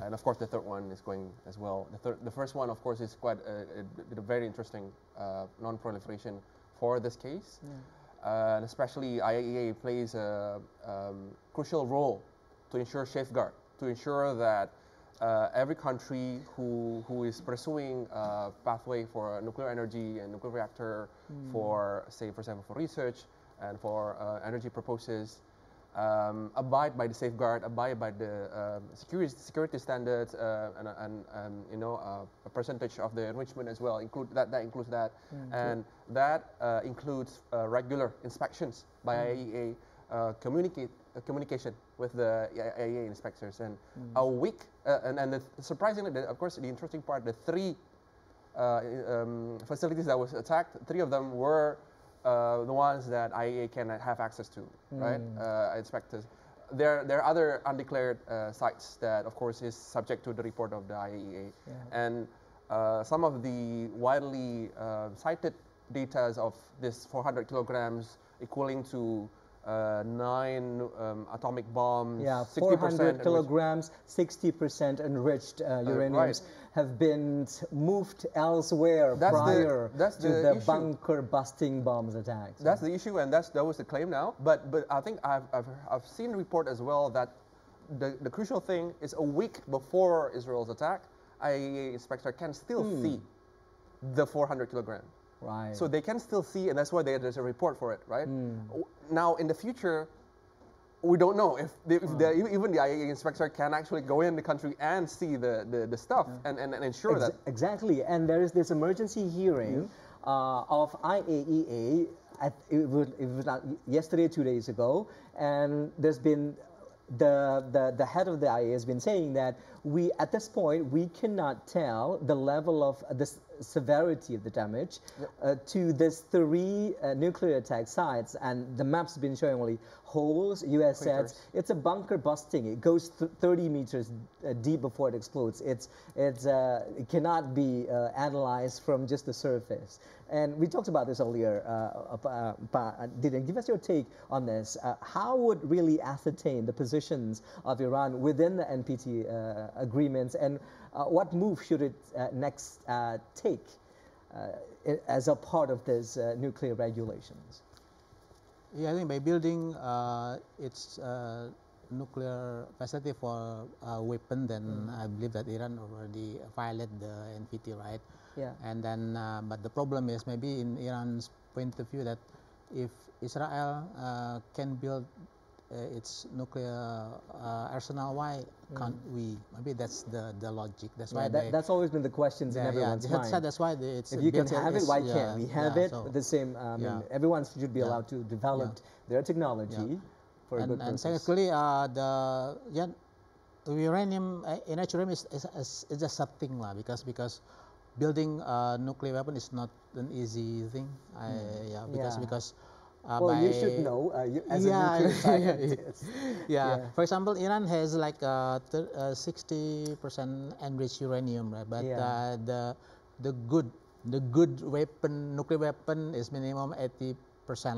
[SPEAKER 2] and of course the third one is going as well. The first one, of course, is quite a very interesting non-proliferation for this case. And especially IAEA plays a crucial role to ensure safeguard, to ensure that every country who is pursuing a pathway for nuclear energy and nuclear reactor for, say, for example, for research and for energy purposes, abide by the safeguard, abide by the security standards, and you know, a percentage of the enrichment as well. That includes that, and that includes regular inspections by IAEA, communication with the IAEA inspectors, and a week. And surprisingly, of course, the interesting part: the three facilities that was attacked, three of them were the ones that IAEA can have access to, right? Inspectors. There are other undeclared sites that, of course, is subject to the report of the IAEA. And some of the widely cited data of this 400 kilograms equaling to 9 atomic bombs,
[SPEAKER 1] 400 kilograms, 60% enriched uraniums have been moved elsewhere prior to the bunker-busting bombs attacks.
[SPEAKER 2] That's the issue, and that was the claim now. But I think I've seen a report as well that the crucial thing is a week before Israel's attack, IAEA inspector can still see the 400 kilogram.
[SPEAKER 1] Right.
[SPEAKER 2] So they can still see, and that's why there's a report for it, right? Now, in the future, we don't know if even the IAEA inspector can actually go in the country and see the stuff and ensure that.
[SPEAKER 1] Exactly, and there is this emergency hearing of IAEA, it was yesterday, 2 days ago, and there's been the head of the IAEA has been saying that we at this point we cannot tell the level of the severity of the damage to these 3 nuclear attack sites, and the map's been showing only holes. US said it's a bunker busting. It goes 30 meters deep before it explodes. It cannot be analyzed from just the surface. And we talked about this earlier. Didn't give us your take on this. How would really ascertain the positions of Iran within the NPT agreements, and what move should it next take as a part of this nuclear regulations?
[SPEAKER 5] Yeah, I think by building its nuclear facility for weapon, then I believe that Iran already violated the NPT, right?
[SPEAKER 1] Yeah.
[SPEAKER 5] And then, but the problem is maybe in Iran's point of view that if Israel can build its nuclear arsenal, why can't we? Maybe that's the logic. That's why
[SPEAKER 1] that's always been the questions in everyone's mind.
[SPEAKER 5] That's why it's
[SPEAKER 1] if you can have it, why can't we have it?
[SPEAKER 5] So
[SPEAKER 1] the same. Everyone should be allowed to develop their technology for a good purpose.
[SPEAKER 5] And secondly, the uranium enrichment is just something because building a nuclear weapon is not an easy thing. Because
[SPEAKER 1] well, you should know as a nuclear scientist.
[SPEAKER 5] For example, Iran has like 60% enriched uranium, right? But the good weapon, nuclear weapon, is minimum 80%,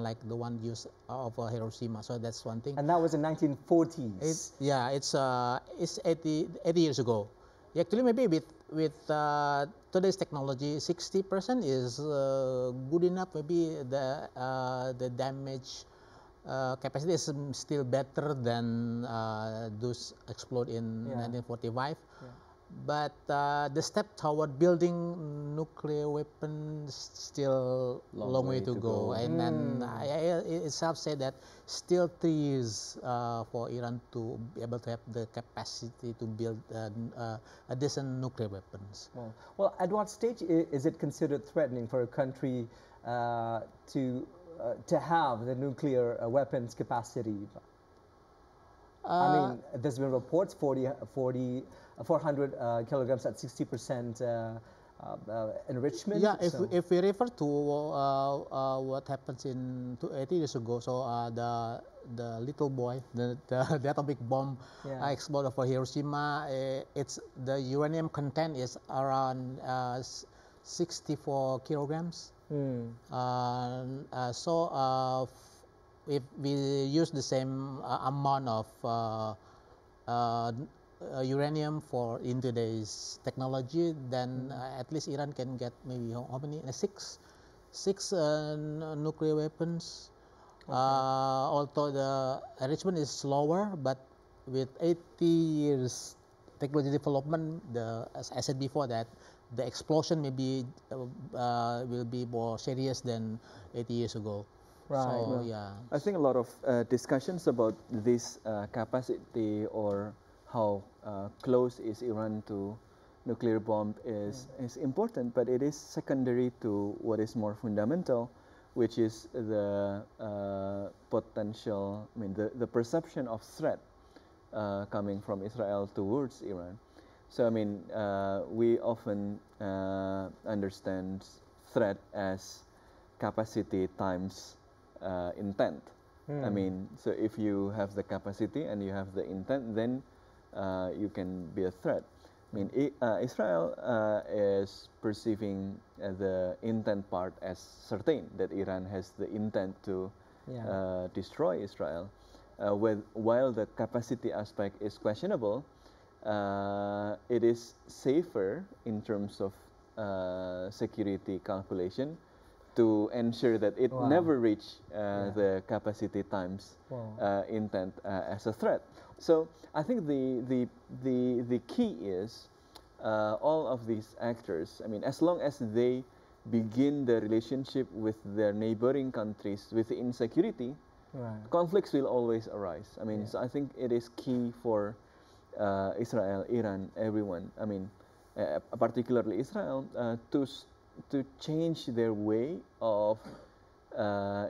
[SPEAKER 5] like the one used of Hiroshima. So that's one thing.
[SPEAKER 1] And that was in 1940s.
[SPEAKER 5] It's 80 years ago. Actually, maybe with today's technology, 60% is good enough. Maybe the damage capacity is still better than those explode in 1945. But the step toward building nuclear weapons still long way to go. And then it itself said that still 3 years for Iran to be able to have the capacity to build a decent nuclear weapons.
[SPEAKER 1] Well, at what stage is it considered threatening for a country to have the nuclear weapons capacity? I mean, there's been reports 400 kilograms at 60% enrichment.
[SPEAKER 5] Yeah, if we refer to what happens in 80 years ago, so the little boy, the atomic bomb exploded for Hiroshima. It's the uranium content is around 64 kilograms. If we use the same amount of uranium in today's technology, then at least Iran can get maybe how many? Six nuclear weapons. Although the enrichment is slower, but with 80 years technology development, as I said before, that the explosion maybe will be more serious than 80 years ago.
[SPEAKER 1] Right.
[SPEAKER 5] So,
[SPEAKER 4] I think a lot of discussions about this capacity or how close is Iran to nuclear bomb is important, but it is secondary to what is more fundamental, which is the potential, the perception of threat coming from Israel towards Iran. So, we often understand threat as capacity times intent. So if you have the capacity and you have the intent, then you can be a threat. Israel is perceiving the intent part as certain, that Iran has the intent to destroy Israel, while the capacity aspect is questionable. It is safer in terms of security calculation to ensure that it never reach the capacity times intent as a threat. So I think the key is all of these actors, as long as they begin the relationship with their neighboring countries with insecurity, conflicts will always arise. So I think it is key for Israel, Iran, everyone, particularly Israel, to change their way of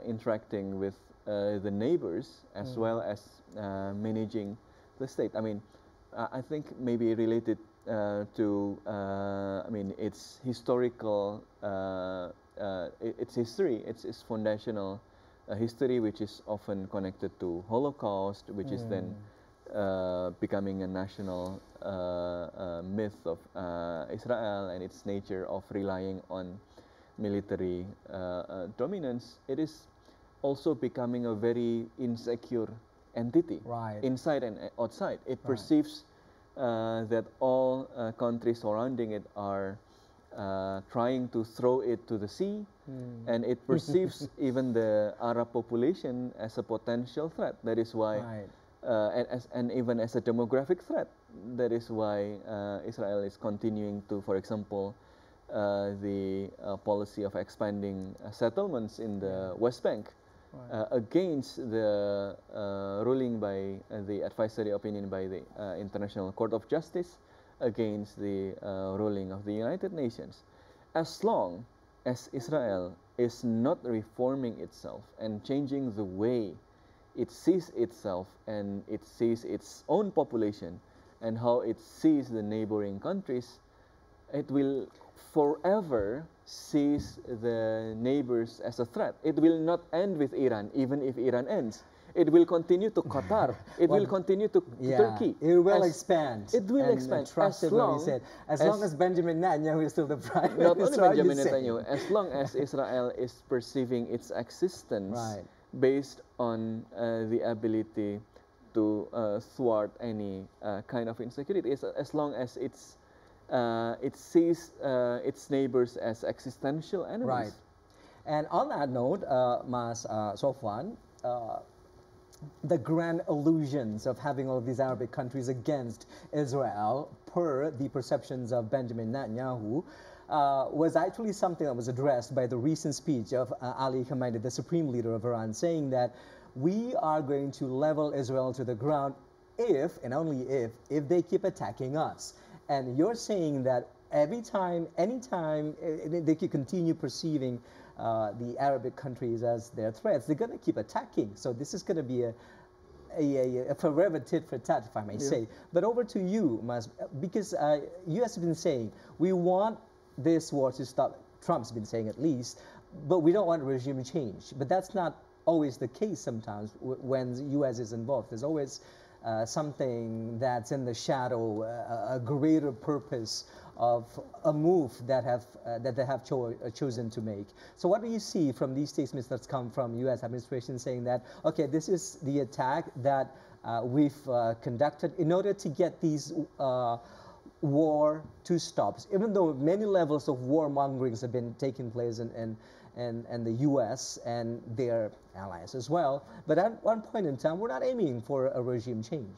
[SPEAKER 4] interacting with the neighbors as well as managing the state. I think maybe related to, I mean, its historical, its history, its foundational history, which is often connected to Holocaust, which is then becoming a national myth of Israel and its nature of relying on military dominance. It is also becoming a very insecure entity, inside and outside. It perceives that all countries surrounding it are trying to throw it to the sea, and it perceives even the Arab population as a potential threat. That is why, and even as a demographic threat. That is why Israel is continuing to, for example, the policy of expanding settlements in the West Bank. Against the ruling by the advisory opinion by the International Court of Justice, against the ruling of the United Nations. As long as Israel is not reforming itself and changing the way it sees itself and it sees its own population and how it sees the neighboring countries, it will forever sees the neighbors as a threat. It will not end with Iran, even if Iran ends. It will continue to Qatar. It will continue to Turkey.
[SPEAKER 1] It will expand.
[SPEAKER 4] It will expand.
[SPEAKER 1] As long as Benjamin Netanyahu is still the prime minister.
[SPEAKER 4] Not only Benjamin Netanyahu, as long as Israel is perceiving its existence based on the ability to thwart any kind of insecurity, as long as it sees its neighbors as existential enemies.
[SPEAKER 1] Right. And on that note, Mas Sofwan, the grand illusions of having all of these Arabic countries against Israel, per the perceptions of Benjamin Netanyahu, was actually something that was addressed by the recent speech of Ali Khamenei, the supreme leader of Iran, saying that we are going to level Israel to the ground if, and only if they keep attacking us. And you're saying that every time, anytime they can continue perceiving the Arabic countries as their threats, they're going to keep attacking. So this is going to be a forever tit for tat, if I may say. But over to you, Mas, because U.S. has been saying, we want this war to stop. Trump's been saying at least, but we don't want regime change. But that's not always the case sometimes when the U.S. is involved. There's always something that's in the shadow, a greater purpose of a move that they have chosen to make. So what do you see from these statements that's come from U.S. administration saying that, okay, this is the attack that we've conducted in order to get these war to stop, even though many levels of warmongerings have been taking place and the U.S. and their allies as well. But at one point in time, we're not aiming for a regime change.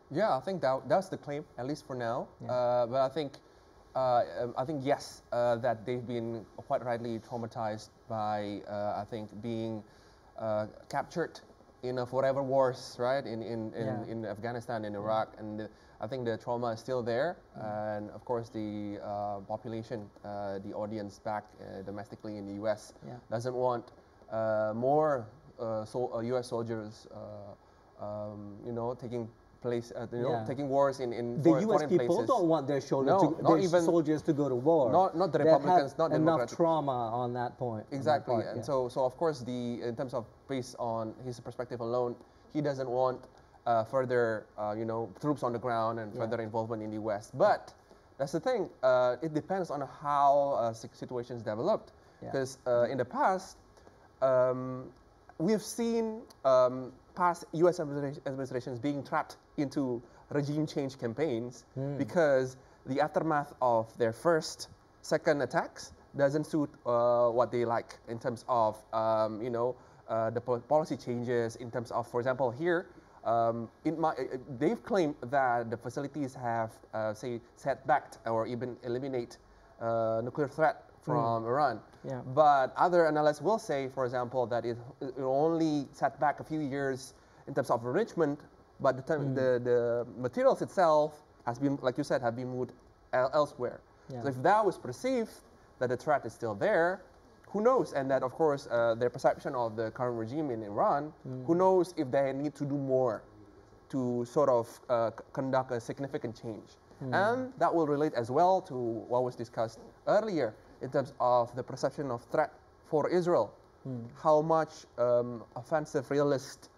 [SPEAKER 2] Yeah, I think that's the claim, at least for now. Yeah. But I think yes, that they've been quite rightly traumatized by I think being captured in forever wars, right? In Afghanistan, in Iraq, and I think the trauma is still there, and of course the population, the audience back domestically in the U.S. doesn't want more U.S. soldiers, taking place, taking wars in
[SPEAKER 1] the
[SPEAKER 2] foreign
[SPEAKER 1] U.S.
[SPEAKER 2] places.
[SPEAKER 1] people don't want their soldiers to go to war.
[SPEAKER 2] Not the Republicans, not
[SPEAKER 1] enough trauma on that point.
[SPEAKER 2] Exactly, and so of course in terms of based on his perspective alone, he doesn't want further troops on the ground and further involvement in the West. But that's the thing. It depends on how situations developed. Because in the past, we've seen past U.S. administrations being trapped into regime change campaigns because the aftermath of their second attacks doesn't suit what they like in terms of the policy changes. In terms of, for example, here. They've claimed that the facilities have, say, set back or even eliminate nuclear threat from Iran. Yeah. But other analysts will say, for example, that it only set back a few years in terms of enrichment, but the materials itself has been, like you said, have been moved elsewhere. Yeah. So if that was perceived that the threat is still there, who knows? And that, of course, their perception of the current regime in Iran, who knows if they need to do more to sort of conduct a significant change. And that will relate as well to what was discussed earlier in terms of the perception of threat for Israel. How much offensive, realist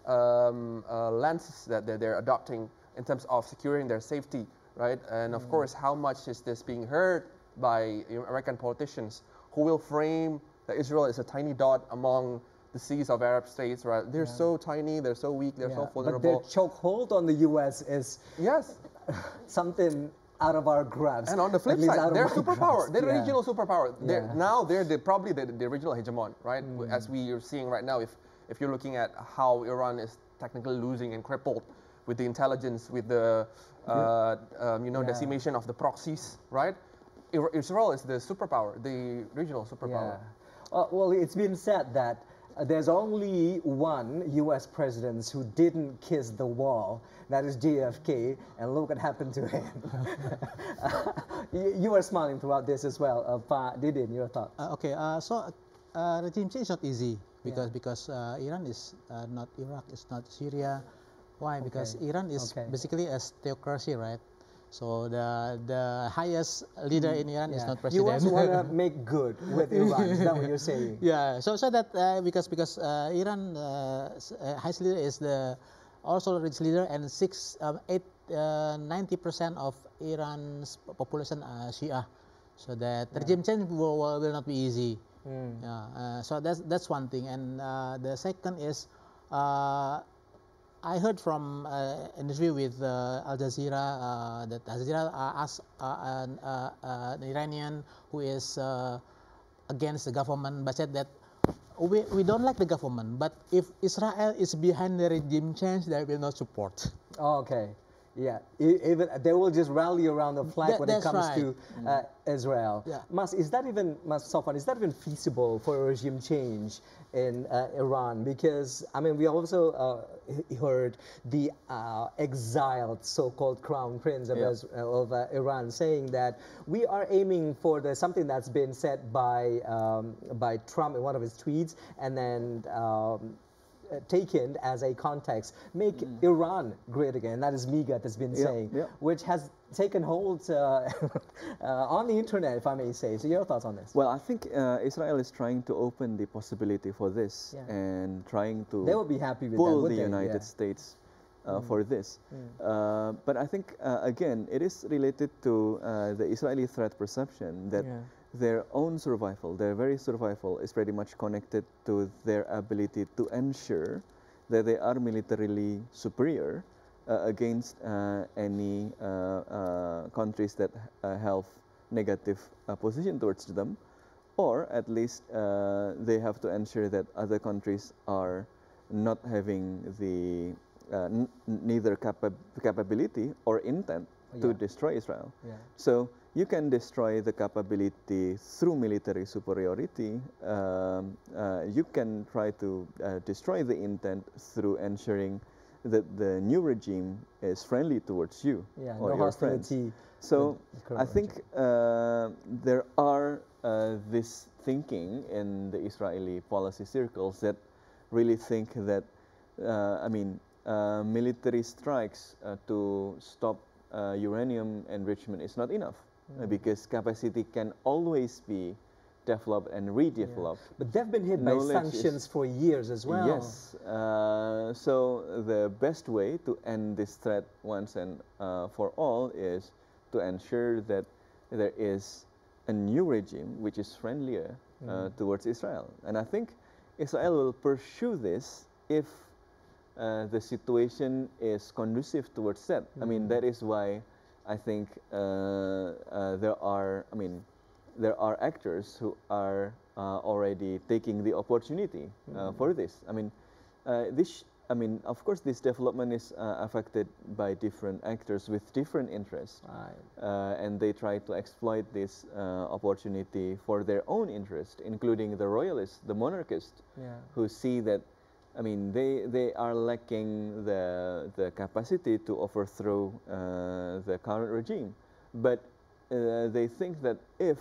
[SPEAKER 2] lenses that they're adopting in terms of securing their safety, right? And of course, how much is this being heard by American politicians who will frame that Israel is a tiny dot among the seas of Arab states, right? They're so tiny, they're so weak, they're so vulnerable.
[SPEAKER 1] But their chokehold on the U.S. is something out of our grasp.
[SPEAKER 2] And on the flip side, they're a superpower. They're a regional superpower. Now they're probably the regional hegemon, right? As we are seeing right now, if you're looking at how Iran is technically losing and crippled with the intelligence, with the decimation of the proxies, right? Israel is the superpower, the regional superpower.
[SPEAKER 1] Well, it's been said that there's only one U.S. president who didn't kiss the wall. That is JFK, and look what happened to him. You were smiling throughout this as well. Pak Didin, your thoughts?
[SPEAKER 5] Regime change is not easy because Iran is not Iraq, it's not Syria. Why? Because Iran is basically a theocracy, right? So the highest leader in Iran is not president.
[SPEAKER 1] You also want to make good with Iran. Is that what you're saying?
[SPEAKER 5] Yeah. So that because Iran highest leader is the also rich leader, and 90% of Iran's population are Shia. So that regime change will not be easy. So that's one thing, and the second is. I heard from an interview with Al Jazeera that Al Jazeera asked an Iranian who is against the government, but said that we don't like the government, but if Israel is behind the regime change, they will not support.
[SPEAKER 1] Oh, okay. Yeah, even they will just rally around the flag when it comes to Israel. Mas, is that even feasible for a regime change in Iran? Because I mean, we also heard the exiled so-called crown prince of Iran saying that we are aiming for something that's been said by Trump in one of his tweets, and then. Taken as a context, make Iran great again. That is Migat has been saying, which has taken hold on the internet, if I may say. So your thoughts on this?
[SPEAKER 4] Well, I think Israel is trying to open the possibility for this and trying to
[SPEAKER 1] they will be happy with
[SPEAKER 4] pull
[SPEAKER 1] that,
[SPEAKER 4] the United States for this. But I think, again, it is related to the Israeli threat perception that their own survival, their very survival, is pretty much connected to their ability to ensure that they are militarily superior against any countries that have negative position towards them, or at least they have to ensure that other countries are not having the neither capability or intent to destroy Israel. So you can destroy the capability through military superiority. You can try to destroy the intent through ensuring that the new regime is friendly towards you or your friends. So I think there are this thinking in the Israeli policy circles that really think that military strikes to stop uranium enrichment is not enough, because capacity can always be developed and redeveloped.
[SPEAKER 1] But they've been hit by sanctions for years as well.
[SPEAKER 4] Yes. So the best way to end this threat once and for all is to ensure that there is a new regime which is friendlier towards Israel. And I think Israel will pursue this if the situation is conducive towards that. I mean, that is why I think there are actors who are already taking the opportunity for this. Of course, this development is affected by different actors with different interests, and they try to exploit this opportunity for their own interest, including the royalists, the monarchists, who see that they are lacking the capacity to overthrow the current regime, but they think that if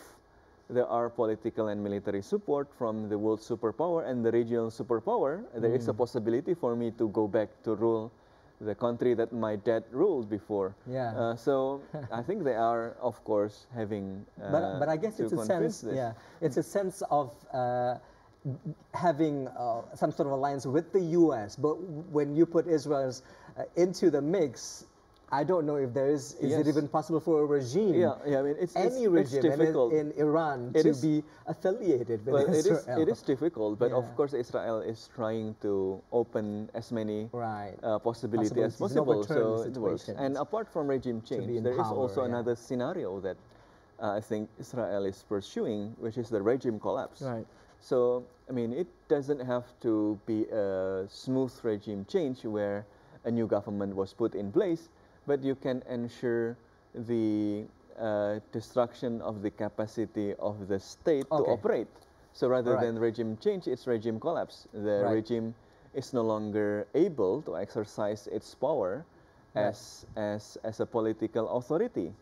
[SPEAKER 4] there are political and military support from the world superpower and the regional superpower, there is a possibility for me to go back to rule the country that my dad ruled before.
[SPEAKER 1] Yeah.
[SPEAKER 4] So I think they are, of course, having.
[SPEAKER 1] But I guess it's a sense.
[SPEAKER 4] This.
[SPEAKER 1] Yeah, it's a sense of having some sort of alliance with the U.S. But when you put Israel into the mix, I don't know if there is it even possible for a regime?
[SPEAKER 4] Yeah, I mean,
[SPEAKER 1] any regime
[SPEAKER 4] difficult.
[SPEAKER 1] In Iran to be affiliated with Israel.
[SPEAKER 4] It is difficult, but of course Israel is trying to open as many possibilities as possible, so it works. And apart from regime change, there is also another scenario that I think Israel is pursuing, which is the regime collapse.
[SPEAKER 1] Right.
[SPEAKER 4] So, I mean, it doesn't have to be a smooth regime change where a new government was put in place, but you can ensure the destruction of the capacity of the state to operate. So rather than regime change, it's regime collapse. The regime is no longer able to exercise its power as a political authority.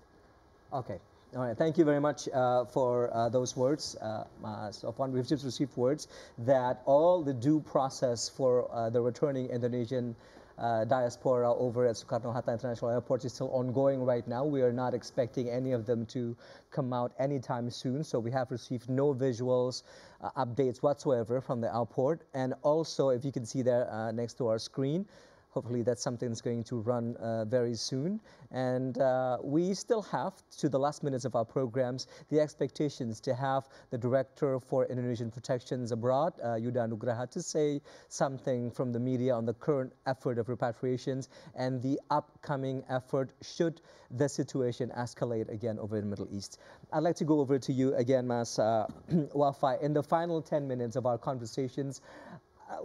[SPEAKER 1] Okay. All right. Thank you very much for those words. Sofwan, we've just received words that all the due process for the returning Indonesian diaspora over at Soekarno-Hatta International Airport is still ongoing right now. We are not expecting any of them to come out anytime soon. So we have received no visuals, updates whatsoever from the airport. And also, if you can see there next to our screen, hopefully that's something that's going to run very soon. And we still have, to the last minutes of our programs, the expectations to have the Director for Indonesian Protections Abroad, Yuda Nugraha, to say something from the media on the current effort of repatriations and the upcoming effort should the situation escalate again over in the Middle East. I'd like to go over to you again, Mas Wafai. In the final 10 minutes of our conversations,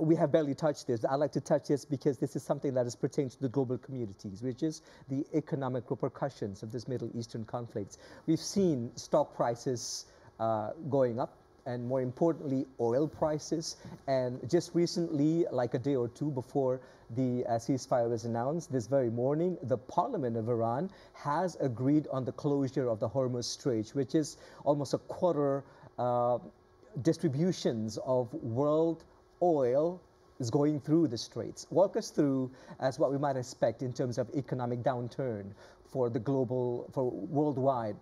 [SPEAKER 1] we have barely touched this. I'd like to touch this because this is something that is pertaining to the global communities, which is the economic repercussions of this Middle Eastern conflict. We've seen stock prices going up, and more importantly, oil prices. And just recently, like a day or two before the ceasefire was announced, this very morning, the Parliament of Iran has agreed on the closure of the Hormuz Strait, which is almost a quarter distributions of world oil is going through the straits. Walk us through as what we might expect in terms of economic downturn for the worldwide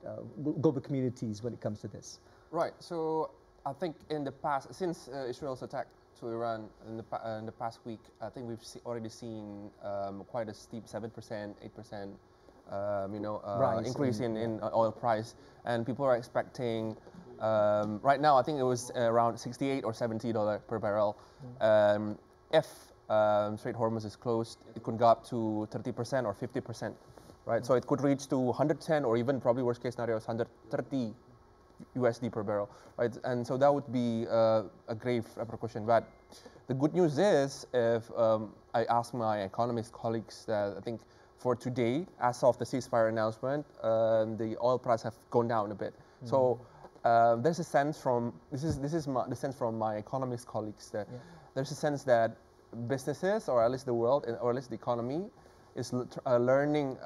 [SPEAKER 1] global communities when it comes to this.
[SPEAKER 2] Right. So I think in the past, since Israel's attack to Iran in the past week, I think we've already seen quite a steep 7%, 8%, increase in oil price, and people are expecting. Right now, I think it was around $68 or $70 per barrel. If Strait Hormuz is closed, it could go up to 30% or 50%, right? So it could reach to 110 or even probably worst case scenario is 130 USD per barrel, right? And so that would be a grave repercussion. But the good news is, if I ask my economist colleagues, that I think for today, as of the ceasefire announcement, the oil price have gone down a bit. So there's a sense from the sense from my economist colleagues that there's a sense that businesses, or at least the world, or at least the economy, is learning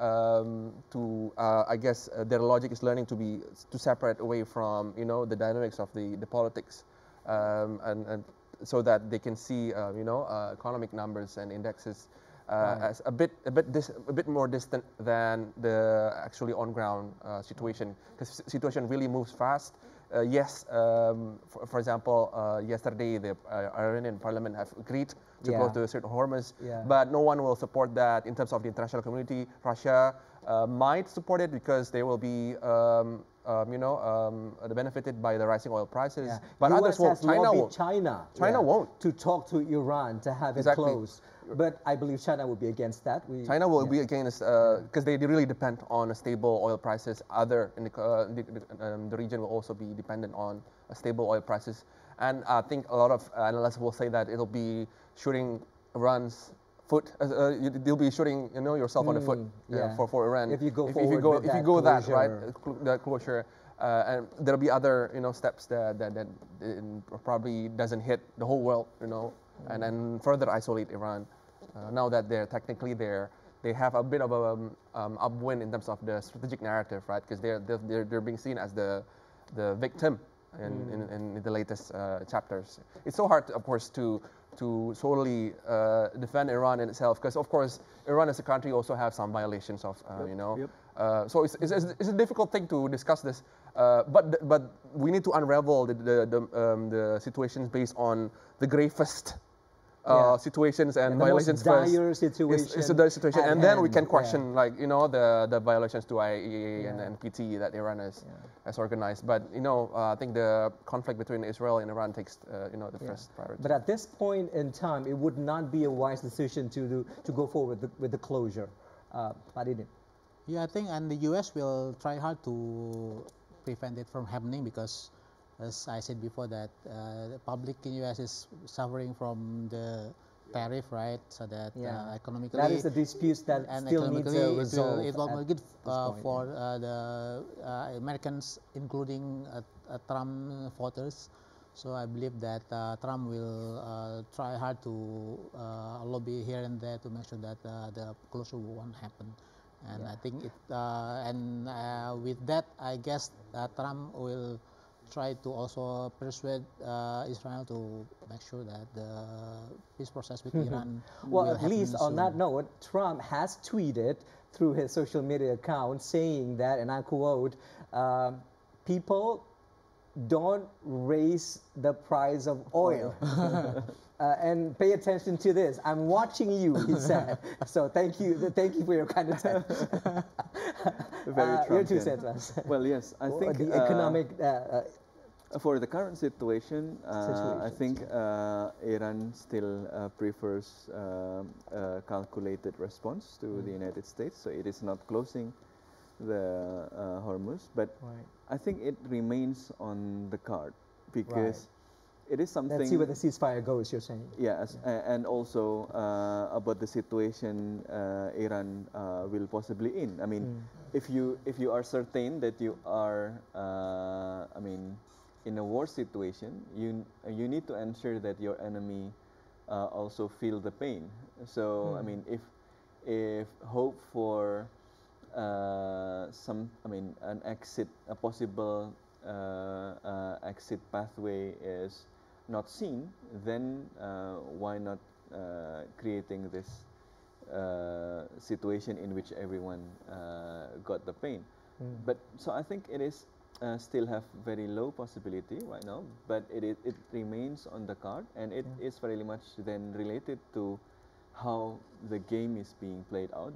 [SPEAKER 2] to I guess their logic is learning to separate away from the dynamics of the politics, and so that they can see economic numbers and indexes as a bit more distant than the actually on ground situation, because situation really moves fast. Yes, for example, yesterday the Iranian parliament have agreed to close the Strait of Hormuz, but no one will support that in terms of the international community. Russia might support it because they will be benefited by the rising oil prices, but others won't. China won't
[SPEAKER 1] to talk to Iran to have it closed. But I believe China would be against that.
[SPEAKER 2] China will be against because they really depend on stable oil prices. Other in the region will also be dependent on stable oil prices. And I think a lot of analysts will say that it'll be shooting Iran's foot. You'll be shooting yourself on the foot for Iran
[SPEAKER 1] if you go
[SPEAKER 2] that closure. And there'll be other steps that probably doesn't hit the whole world, and then further isolate Iran. Now that they have a bit of a upwind in terms of the strategic narrative, right? Because they're being seen as the victim in the latest chapters. It's so hard, of course, to solely defend Iran in itself, because of course Iran as a country also have some violations of so it's a difficult thing to discuss this, but we need to unravel the situations based on the gravest situations and violations first.
[SPEAKER 1] Dire situation.
[SPEAKER 2] It's a dire situation, and then we can question the violations to IAEA and NPT that Iran has organized. But I think the conflict between Israel and Iran takes the first priority.
[SPEAKER 1] But at this point in time, it would not be a wise decision to go forward with the closure. Pak
[SPEAKER 5] Yeah, I think, and the U.S. will try hard to prevent it from happening, because, as I said before, that the public in U.S. is suffering from the tariff, right? So that economically,
[SPEAKER 1] that is a dispute that still needs a resolve.
[SPEAKER 5] It will make it for the Americans, including Trump voters. So I believe that Trump will try hard to lobby here and there to make sure that the closure won't happen. And I think with that, I guess Trump will try to also persuade Israel to make sure that the peace process with Iran
[SPEAKER 1] well, at least on that note, Trump has tweeted through his social media account saying that, and I quote, people don't raise the price of oil. And pay attention to this. I'm watching you, he said. So thank you for your kind attention.
[SPEAKER 4] Very
[SPEAKER 1] your 2 cents.
[SPEAKER 4] Well, yes, I think
[SPEAKER 1] the economic.
[SPEAKER 4] For the current situation, I think Iran still prefers a calculated response to the United States. So it is not closing the Hormuz, but I think it remains on the card, because it is something.
[SPEAKER 1] Let's see where the ceasefire goes, you're saying.
[SPEAKER 4] Yes, and also about the situation Iran will possibly in. I mean, if you are certain that you are, in a war situation, you need to ensure that your enemy also feel the pain. So I mean, if hope for an exit, a possible exit pathway is not seen, then why not creating this situation in which everyone got the pain? But so I think it is still have very low possibility right now, but it remains on the card, and it is very much then related to how the game is being played out,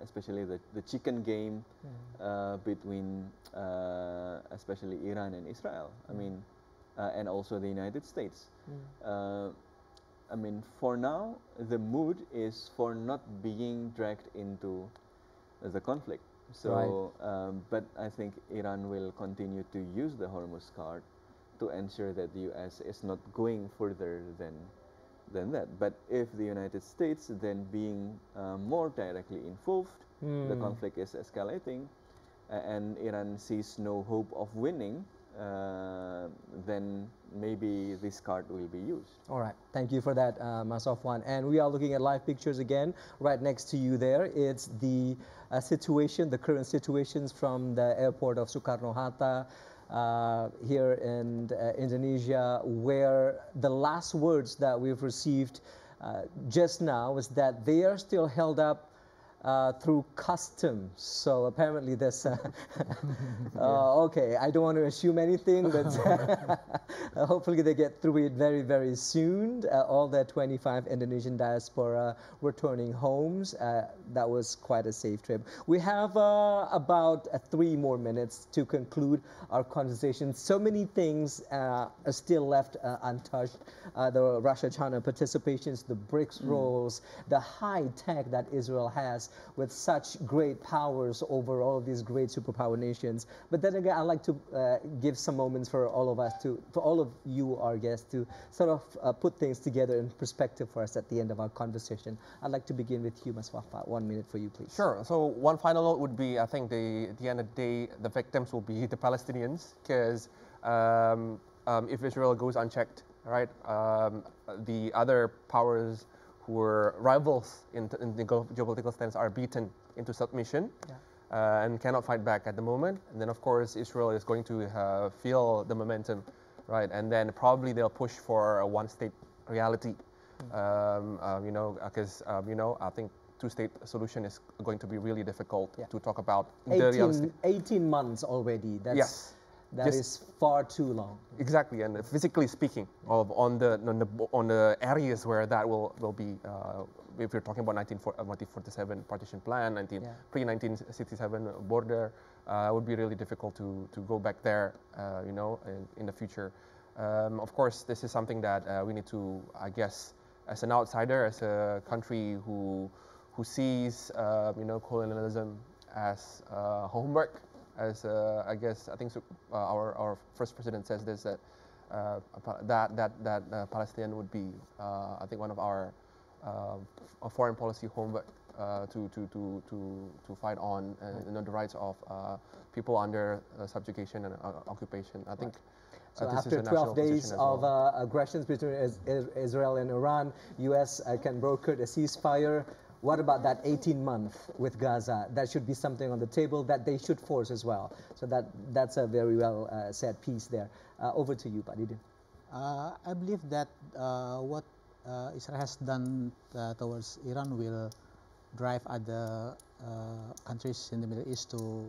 [SPEAKER 4] especially the chicken game between especially Iran and Israel. I mean, and also the United States. I mean, for now, the mood is for not being dragged into the conflict. So, but I think Iran will continue to use the Hormuz card to ensure that the U.S. is not going further than that. But if the United States then being more directly involved, the conflict is escalating, and Iran sees no hope of winning, then maybe this card will be used.
[SPEAKER 1] All right, thank you for that, Mas Sofwan. And we are looking at live pictures again, right next to you there. It's the situation, the current situations from the airport of Soekarno-Hatta here in Indonesia, where the last words that we've received just now is that they are still held up through customs. So apparently there's okay, I don't want to assume anything, but hopefully they get through it very, very soon. All the 25 Indonesian diaspora returning homes. That was quite a safe trip. We have about 3 more minutes to conclude our conversation. So many things are still left untouched. The Russia-China participations, the BRICS roles, the high tech that Israel has with such great powers over all of these great superpower nations. But then again, I'd like to give some moments for all of us for all of you, our guests, to sort of put things together in perspective for us at the end of our conversation. I'd like to begin with you, Mas Wafa. 1 minute for you, please.
[SPEAKER 2] Sure. So one final note would be, I think at the end of the day, the victims will be the Palestinians, because if Israel goes unchecked, right, the other powers who were rivals in the geopolitical stance are beaten into submission. and cannot fight back at the moment. And then, of course, Israel is going to feel the momentum, right? And then probably they'll push for a one-state reality, because I think two-state solution is going to be really difficult to talk about.
[SPEAKER 1] 18 months already. That is far too long.
[SPEAKER 2] Exactly, and physically speaking, on the areas where that will be, if you're talking about 1947 partition plan, pre-1967 border, it would be really difficult to go back there, in the future. Of course, this is something that we need to, I guess, as an outsider, as a country who sees, colonialism as homework. As I think our first president says this, that Palestine would be, I think, one of our foreign policy homework to fight on the rights of people under subjugation and occupation. I think.
[SPEAKER 1] So after 12 days of aggressions between Israel and Iran, U.S. can broker a ceasefire. What about that 18-month with Gaza? That should be something on the table that they should force as well. So that's a very well said piece there. Over to you, Pak Didin.
[SPEAKER 5] I believe that what Israel has done towards Iran will drive other countries in the Middle East to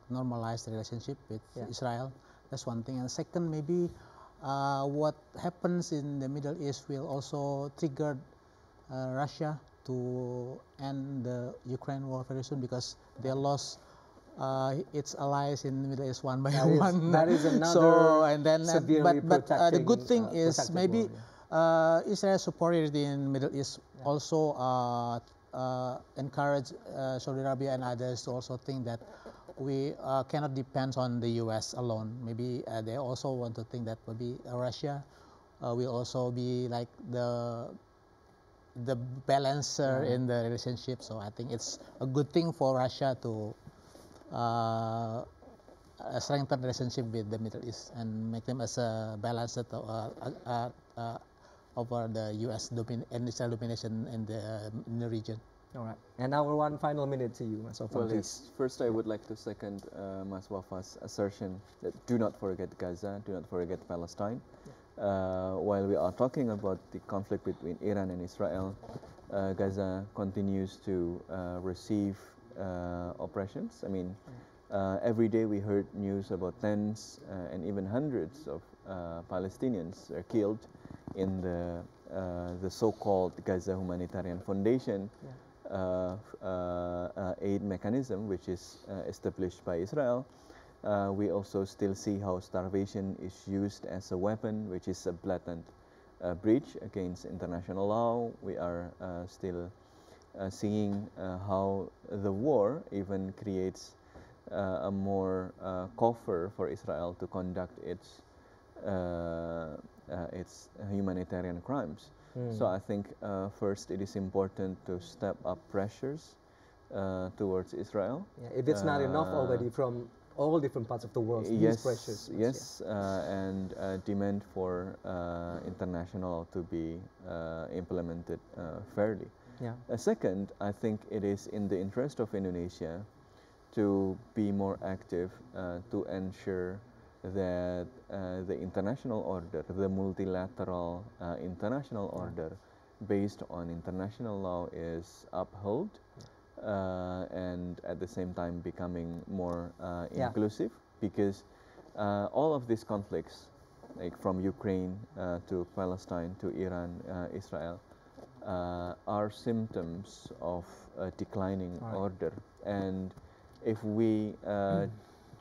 [SPEAKER 5] normalize the relationship with Israel. That's one thing. And second, maybe what happens in the Middle East will also trigger Russia to end the Ukraine war very soon, because they lost its allies in the Middle East one by one.
[SPEAKER 1] That is another severely
[SPEAKER 5] but the good thing is maybe Israel's superiority in the Middle East also encourage Saudi Arabia and others to also think that we cannot depend on the U.S. alone. Maybe they also want to think that maybe Russia will also be like the balancer in the relationship. So I think it's a good thing for Russia to strengthen relationship with the Middle East and make them as a balancer over the U.S. and Israel domination in the region.
[SPEAKER 1] All right. And now one final minute to you, Mas Wafa, please.
[SPEAKER 4] First, I would like to second Mas Wafa's assertion that do not forget Gaza, do not forget Palestine. While we are talking about the conflict between Iran and Israel, Gaza continues to receive oppressions. I mean, every day we heard news about tens and even hundreds of Palestinians are killed in the so-called Gaza Humanitarian Foundation aid mechanism, which is established by Israel. We also still see how starvation is used as a weapon, which is a blatant breach against international law. We are still seeing how the war even creates a more coffer for Israel to conduct its humanitarian crimes. So I think first it is important to step up pressures towards Israel.
[SPEAKER 1] If it's not enough already from all different parts of the world, these pressures.
[SPEAKER 4] Yes, and demand for international to be implemented fairly. Second, I think it is in the interest of Indonesia to be more active to ensure that the international order, the multilateral international order based on international law is upheld and at the same time becoming more inclusive, because all of these conflicts, like from Ukraine to Palestine to Iran, Israel, are symptoms of a declining order. And if we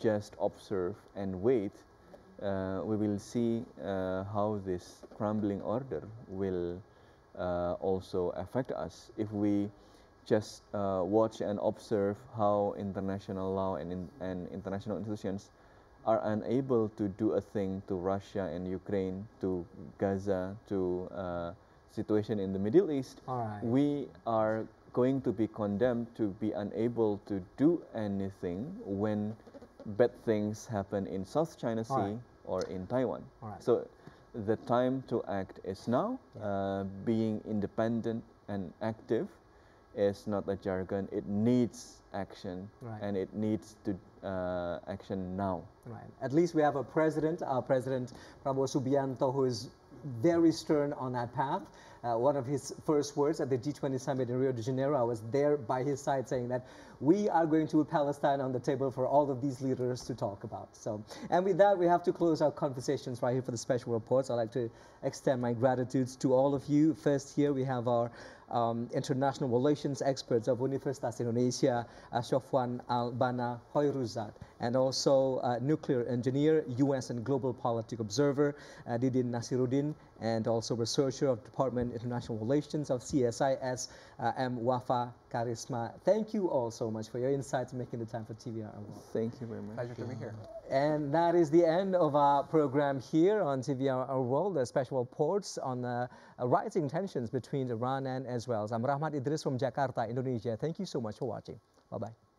[SPEAKER 4] just observe and wait, we will see how this crumbling order will also affect us. If we just watch and observe how international law and international institutions are unable to do a thing to Russia and Ukraine, to Gaza, to situation in the Middle East, we are going to be condemned to be unable to do anything when bad things happen in South China Sea or in Taiwan. So the time to act is now. Being independent and active is not a jargon. It needs action,
[SPEAKER 1] right.
[SPEAKER 4] and it needs to action now.
[SPEAKER 1] Right. At least we have a president, our President Prabowo Subianto, who is very stern on that path. One of his first words at the G20 summit in Rio de Janeiro, I was there by his side saying that we are going to put Palestine on the table for all of these leaders to talk about. So, and with that, we have to close our conversations right here for the special reports. I'd like to extend my gratitude to all of you. First, here we have our international relations experts of Universitas Indonesia, Shofwan Al-Bana Hoiruzat, and also nuclear engineer, U.S. and global politic observer, Didin Nasiruddin, and also researcher of Department of International Relations of CSIS, M. Wafa Karisma. Thank you all so much for your insights and making the time for TVR World.
[SPEAKER 4] Thank you very much.
[SPEAKER 2] Pleasure to be here.
[SPEAKER 1] And that is the end of our program here on TVR World, the special reports on rising tensions between Iran and Israel. I'm Rahmat Idris from Jakarta, Indonesia. Thank you so much for watching. Bye-bye.